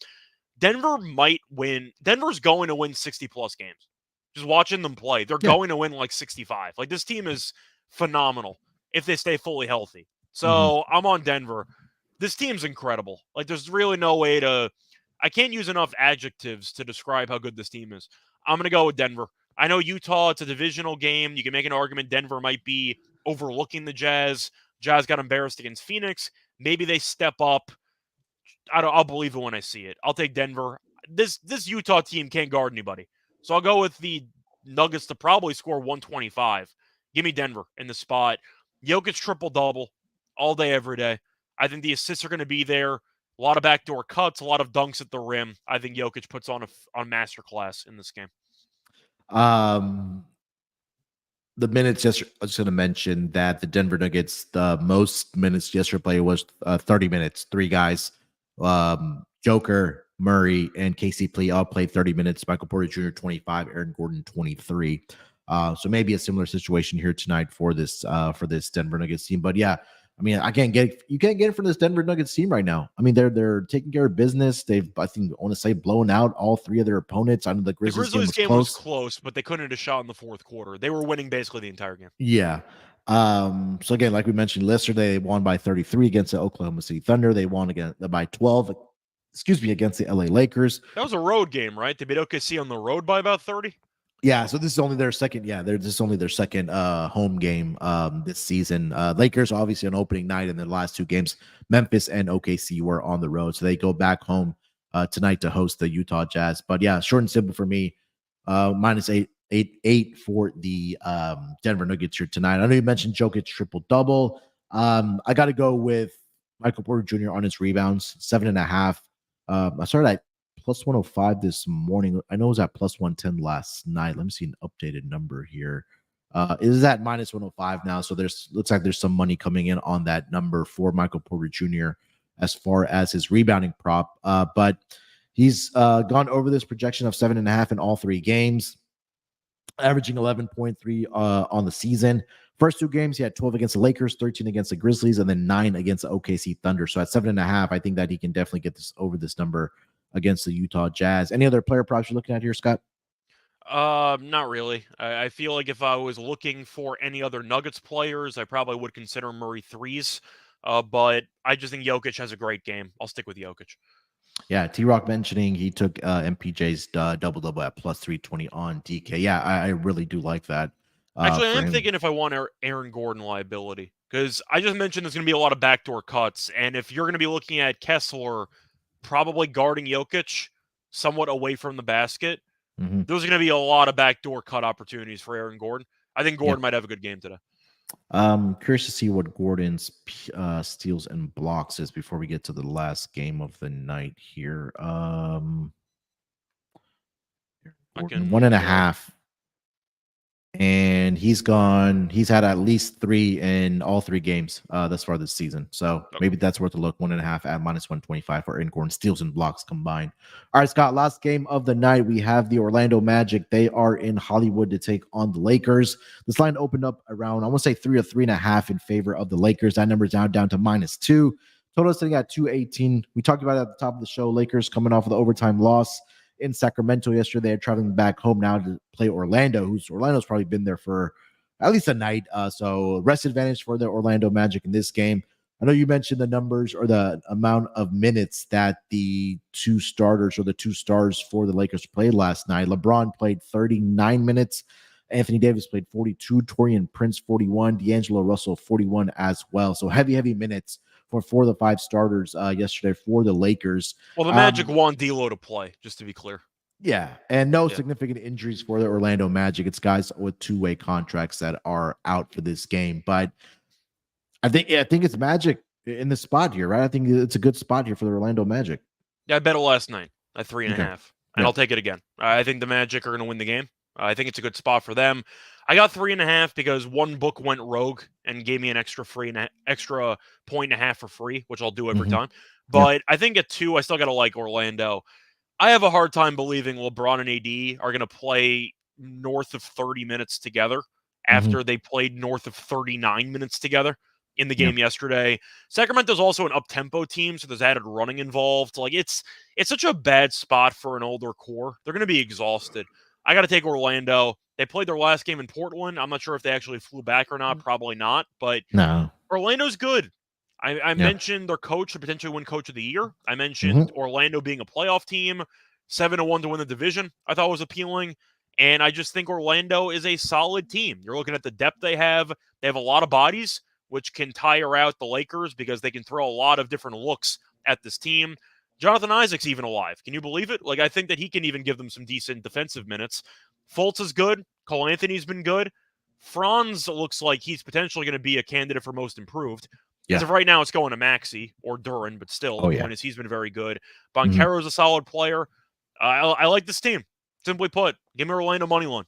Denver might win. Denver's going to win 60 plus games. Just watching them play, they're going to win like 65. Like this team is phenomenal if they stay fully healthy. So I'm on Denver. This team's incredible. Like there's really no way to. I can't use enough adjectives to describe how good this team is. I'm going to go with Denver. I know Utah, it's a divisional game. You can make an argument Denver might be overlooking the Jazz. Jazz got embarrassed against Phoenix. Maybe they step up. I'll believe it when I see it. I'll take Denver. This Utah team can't guard anybody. So I'll go with the Nuggets to probably score 125. Give me Denver in the spot. Jokic triple-double all day, every day. I think the assists are going to be there. A lot of backdoor cuts, a lot of dunks at the rim. I think Jokic puts on a masterclass in this game. The minutes yesterday, I was going to mention that the Denver Nuggets, the most minutes yesterday was 30 minutes. Three guys, Joker, Murray, and KCP all played 30 minutes. Michael Porter Jr. 25, Aaron Gordon 23. So maybe a similar situation here tonight for this Denver Nuggets team. But yeah, I mean, you can't get it from this Denver Nuggets team right now. I mean, they're taking care of business. They've, I want to say, blown out all three of their opponents. I know the Grizzlies game was close, but they couldn't hit a shot in the fourth quarter. They were winning basically the entire game. Yeah. So again, like we mentioned yesterday, they won by 33 against the Oklahoma City Thunder. They won again by 12, against the LA Lakers. That was a road game, right? They beat OKC on the road by about 30. Yeah, so this is only their second. Yeah, this is only their second home game this season. Lakers obviously on opening night in their last two games. Memphis and OKC were on the road, so they go back home tonight to host the Utah Jazz. But yeah, short and simple for me. -8 for the Denver Nuggets here tonight. I know you mentioned Jokic triple-double. I got to go with Michael Porter Jr. on his rebounds, 7.5. I started at plus 105 this morning. I know it was at plus 110 last night. Let me see an updated number here. It is at minus 105 now. So looks like there's some money coming in on that number for Michael Porter Jr. as far as his rebounding prop. But he's gone over this projection of 7.5 in all three games, averaging 11.3 on the season. First two games, he had 12 against the Lakers, 13 against the Grizzlies, and then 9 against the OKC Thunder. So at 7.5, I think that he can definitely get this over this number against the Utah Jazz. Any other player props you're looking at here, Scott? Not really. I feel like if I was looking for any other Nuggets players, I probably would consider Murray threes. But I just think Jokic has a great game. I'll stick with Jokic. Yeah, T-Rock mentioning he took MPJ's double-double at plus 320 on DK. Yeah, I really do like that. Actually, I am thinking if I want Aaron Gordon liability, because I just mentioned there's going to be a lot of backdoor cuts. And if you're going to be looking at Kessler probably guarding Jokic somewhat away from the basket, there's going to be a lot of backdoor cut opportunities for Aaron Gordon. I think Gordon might have a good game today. Curious to see what Gordon's steals and blocks is before we get to the last game of the night here. Gordon, 1.5. And he's had at least 3 in all 3 games thus far this season. So maybe that's worth a look. 1.5 at minus 125 for Aaron Gordon, steals and blocks combined. All right, Scott, last game of the night. We have the Orlando Magic. They are in Hollywood to take on the Lakers. This line opened up around, I want to say 3 or 3.5 in favor of the Lakers. That number is now down to -2. Total sitting at 218. We talked about it at the top of the show. Lakers coming off of the overtime loss in Sacramento yesterday. They're traveling back home now to play Orlando, Orlando's probably been there for at least a night. So rest advantage for the Orlando Magic in this game. I know you mentioned the numbers or the amount of minutes that the two starters or the two stars for the Lakers played last night. LeBron played 39 minutes Anthony Davis played 42, Torian Prince 41, D'Angelo Russell 41 as well. So heavy minutes for 4 of the 5 starters yesterday for the Lakers. Well, the Magic want D'Lo to play, just to be clear. Yeah, and no significant injuries for the Orlando Magic. It's guys with two-way contracts that are out for this game. But I think it's Magic in the spot here, right? I think it's a good spot here for the Orlando Magic. Yeah, I bet it last night at 3.5, and I'll take it again. I think the Magic are going to win the game. I think it's a good spot for them. I got 3.5 because one book went rogue and gave me an extra point and a half for free, which I'll do every time. But I think at 2, I still got to like Orlando. I have a hard time believing LeBron and AD are going to play north of 30 minutes together after they played north of 39 minutes together in the game yesterday. Sacramento's also an up-tempo team, so there's added running involved. Like it's such a bad spot for an older core. They're going to be exhausted. I got to take Orlando. They played their last game in Portland. I'm not sure if they actually flew back or not. Probably not, but no. Orlando's good. I mentioned their coach to potentially win Coach of the Year. I mentioned Orlando being a playoff team, 7-1 to win the division. I thought was appealing. And I just think Orlando is a solid team. You're looking at the depth they have. They have a lot of bodies, which can tire out the Lakers because they can throw a lot of different looks at this team. Jonathan Isaac's even alive. Can you believe it? Like, I think that he can even give them some decent defensive minutes. Fultz is good. Cole Anthony's been good. Franz looks like he's potentially going to be a candidate for most improved. As of right now, it's going to Maxey or Duran, but still, the point is he's been very good. Banchero's a solid player. I like this team. Simply put, give me Orlando money line.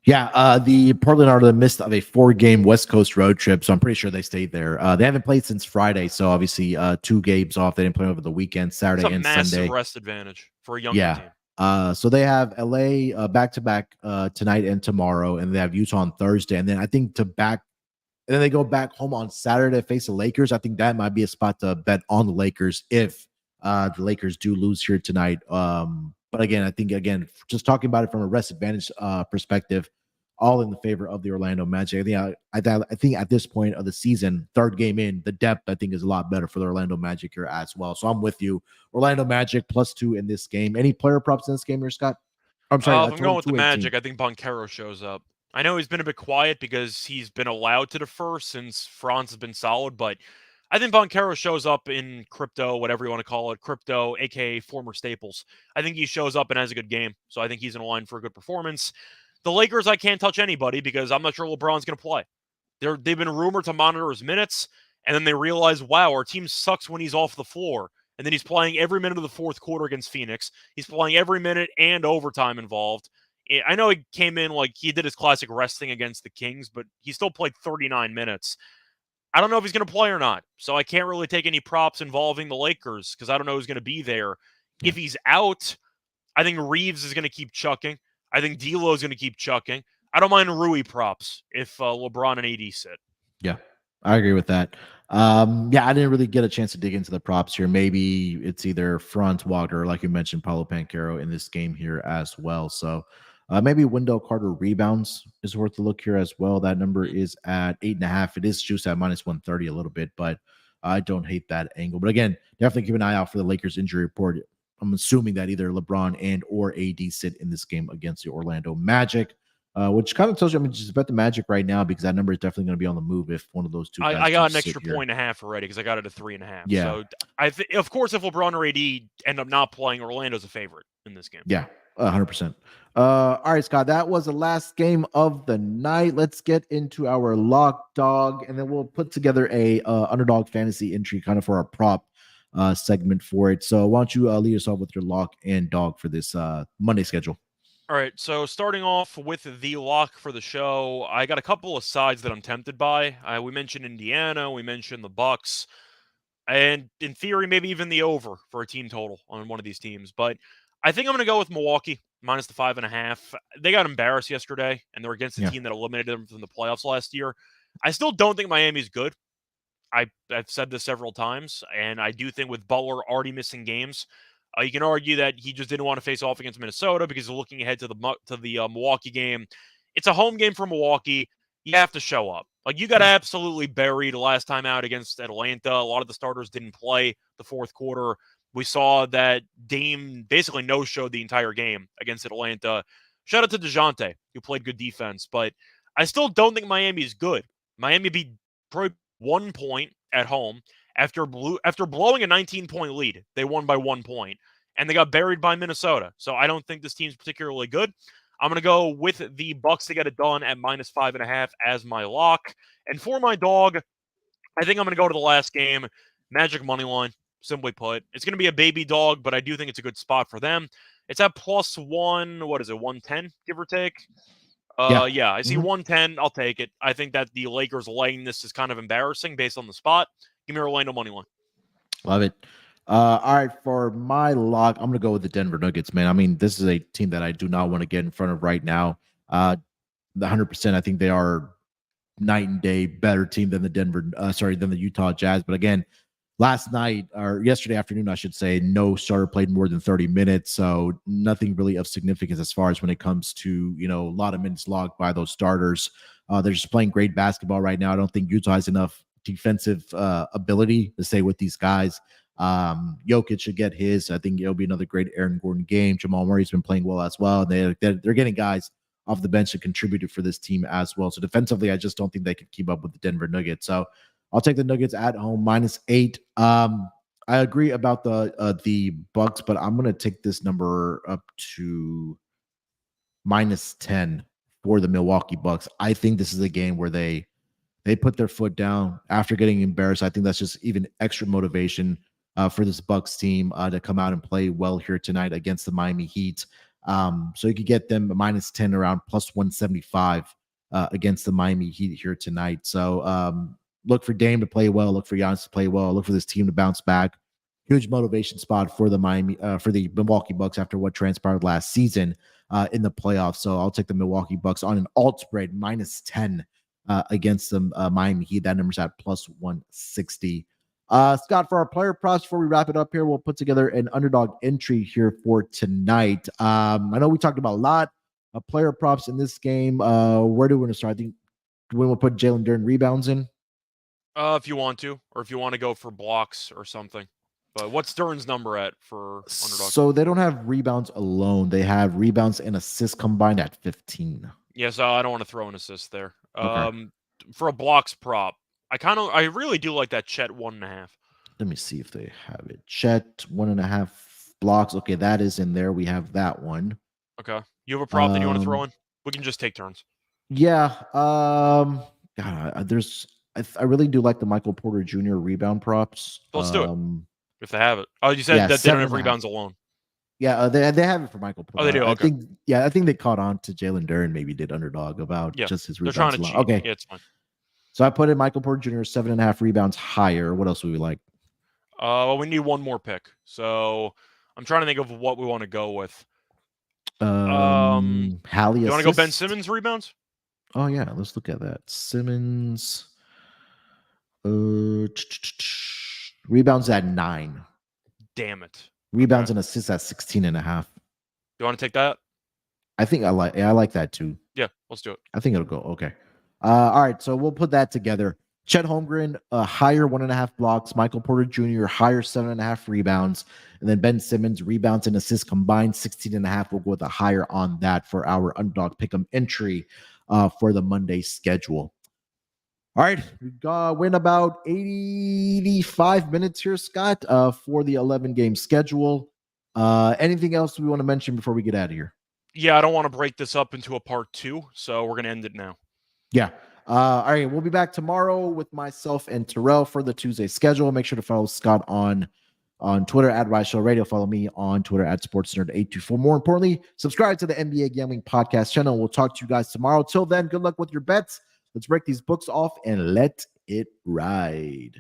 Yeah, the Portland are in the midst of a 4-game West Coast road trip, so I'm pretty sure they stayed there. They haven't played since Friday, so obviously 2 games off. They didn't play over the weekend, Saturday and Sunday. It's a massive rest advantage for a young team. So they have LA back-to-back tonight and tomorrow, and they have Utah on Thursday, and then I think and then they go back home on Saturday to face the Lakers. I think that might be a spot to bet on the Lakers if the Lakers do lose here tonight. But again, I think just talking about it from a rest advantage perspective, all in the favor of the Orlando Magic. I think at this point of the season, 3rd game in, the depth I think is a lot better for the Orlando Magic here as well. So I'm with you. Orlando Magic +2 in this game. Any player props in this game here, Scott? I'm sorry. I'm going with the Magic. I think Banchero shows up. I know he's been a bit quiet because he's been allowed to defer since Franz has been solid, but I think Banchero shows up in crypto, whatever you want to call it, crypto, aka former Staples. I think he shows up and has a good game, so I think he's in line for a good performance. The Lakers, I can't touch anybody because I'm not sure LeBron's going to play. They've been rumored to monitor his minutes, and then they realize, wow, our team sucks when he's off the floor. And then he's playing every minute of the 4th quarter against Phoenix. He's playing every minute and overtime involved. I know he came in like he did his classic resting against the Kings, but he still played 39 minutes. I don't know if he's going to play or not, so I can't really take any props involving the Lakers because I don't know who's going to be there. If he's out, I think Reeves is going to keep chucking. I think D'Lo is going to keep chucking. I don't mind Rui props if LeBron and AD sit. Yeah, I agree with that. I didn't really get a chance to dig into the props here. Maybe it's either Franz Wagner, like you mentioned, Paulo Banchero in this game here as well. So maybe Wendell Carter rebounds is worth a look here as well. That number is at 8.5. It is juiced at -130 a little bit, but I don't hate that angle. But again, definitely keep an eye out for the Lakers injury report. I'm assuming that either LeBron and or AD sit in this game against the Orlando Magic, which kind of tells you, just bet the Magic right now because that number is definitely going to be on the move if one of those two guys I got an extra point and a half already because I got it at 3.5. Yeah. So of course, if LeBron or AD end up not playing, Orlando's a favorite in this game. Yeah, 100%. All right, Scott, that was the last game of the night. Let's get into our lock dog, and then we'll put together a underdog fantasy entry kind of for our prop segment for it. So why don't you lead us off with your lock and dog for this Monday schedule? All right, so starting off with the lock for the show, I got a couple of sides that I'm tempted by. We mentioned Indiana, we mentioned the Bucks, and in theory, maybe even the over for a team total on one of these teams. But I think I'm going to go with Milwaukee minus the 5.5. They got embarrassed yesterday, and they're against the team that eliminated them from the playoffs last year. I still don't think Miami's good. I've said this several times, and I do think with Butler already missing games, you can argue that he just didn't want to face off against Minnesota because he's looking ahead to the Milwaukee game. It's a home game for Milwaukee. You have to show up. Like, you got absolutely buried last time out against Atlanta. A lot of the starters didn't play the 4th quarter. We saw that Dame basically no-showed the entire game against Atlanta. Shout out to DeJounte, who played good defense, but I still don't think Miami is good. Miami beat Detroit 1 point at home after blowing a 19-point lead. They won by 1 point, and they got buried by Minnesota. So I don't think this team's particularly good. I'm going to go with the Bucks to get it done at -5.5 as my lock. And for my dog, I think I'm going to go to the last game, Magic money line. Simply put, it's going to be a baby dog, but I do think it's a good spot for them. It's at +1, what is it, 110, give or take? Yeah, I see 110. I'll take it. I think that the Lakers laying this is kind of embarrassing based on the spot. Give me Orlando money line. Love it. All right, for my lock, I'm going to go with the Denver Nuggets, man. I mean, this is a team that I do not want to get in front of right now. 100%, I think they are night and day better team than than the Utah Jazz. But again, last night or yesterday afternoon, I should say, no starter played more than 30 minutes. So nothing really of significance as far as when it comes to, a lot of minutes logged by those starters. They're just playing great basketball right now. I don't think Utah has enough defensive ability to stay with these guys. Jokic should get his. I think it'll be another great Aaron Gordon game. Jamal Murray's been playing well as well. They're getting guys off the bench that contributed for this team as well. So defensively, I just don't think they could keep up with the Denver Nuggets. So I'll take the Nuggets at home -8. I agree about the Bucks, but I'm going to take this number up to -10 for the Milwaukee Bucks. I think this is a game where they put their foot down after getting embarrassed. I think that's just even extra motivation for this Bucks team to come out and play well here tonight against the Miami Heat. So you could get them -10 around +175 against the Miami Heat here tonight. So look for Dame to play well. Look for Giannis to play well. Look for this team to bounce back. Huge motivation spot for the Milwaukee Bucks after what transpired last season in the playoffs. So I'll take the Milwaukee Bucks on an alt spread -10 against the Miami Heat. That number's at +160. Scott, for our player props, before we wrap it up here, we'll put together an underdog entry here for tonight. I know we talked about a lot of player props in this game. Where do we want to start? I think we'll put Jalen Duren rebounds in. If you want to, or if you want to go for blocks or something. But what's Duren's number at for underdog? So they don't have rebounds alone. They have rebounds and assists combined at 15. Yeah, so I don't want to throw an assist there. Okay. For a blocks prop, I really do like that Chet 1.5. Let me see if they have it. Chet 1.5 blocks. Okay, that is in there. We have that one. Okay. You have a prop that you want to throw in? We can just take turns. Yeah. God, I really do like the Michael Porter Jr. rebound props. Let's do it. If they have it. Oh, you said that they don't have rebounds alone. Yeah, they have it for Michael Porter. Oh, they do. Okay. I think they caught on to Jalen Duren. Maybe did underdog about just his rebounds. They're trying to cheat. Okay, yeah, it's fine. So I put in Michael Porter Jr. 7.5 rebounds higher. What else would we like? Well, we need one more pick. So I'm trying to think of what we want to go with. Hallie. You want to go Ben Simmons rebounds? Oh yeah, let's look at that. Simmons. Rebounds at 9. Damn it. Rebounds and assists at 16.5. You want to take that? I think I like that too. Yeah, let's do it. I think it'll go. Okay. All right, so we'll put that together. Chet Holmgren, higher 1.5 blocks. Michael Porter Jr., higher 7.5 rebounds. And then Ben Simmons, rebounds and assists combined 16.5. We'll go with a higher on that for our underdog pick'em entry for the Monday schedule. All right, we went about 85 minutes here, Scott, for the 11-game schedule. Anything else we want to mention before we get out of here? Yeah, I don't want to break this up into a part 2, so we're going to end it now. Yeah. All right, we'll be back tomorrow with myself and Terrell for the Tuesday schedule. Make sure to follow Scott on Twitter at Reichel Radio. Follow me on Twitter at SportsNerd824. More importantly, subscribe to the NBA Gambling Podcast channel. We'll talk to you guys tomorrow. Till then, good luck with your bets. Let's break these books off and let it ride.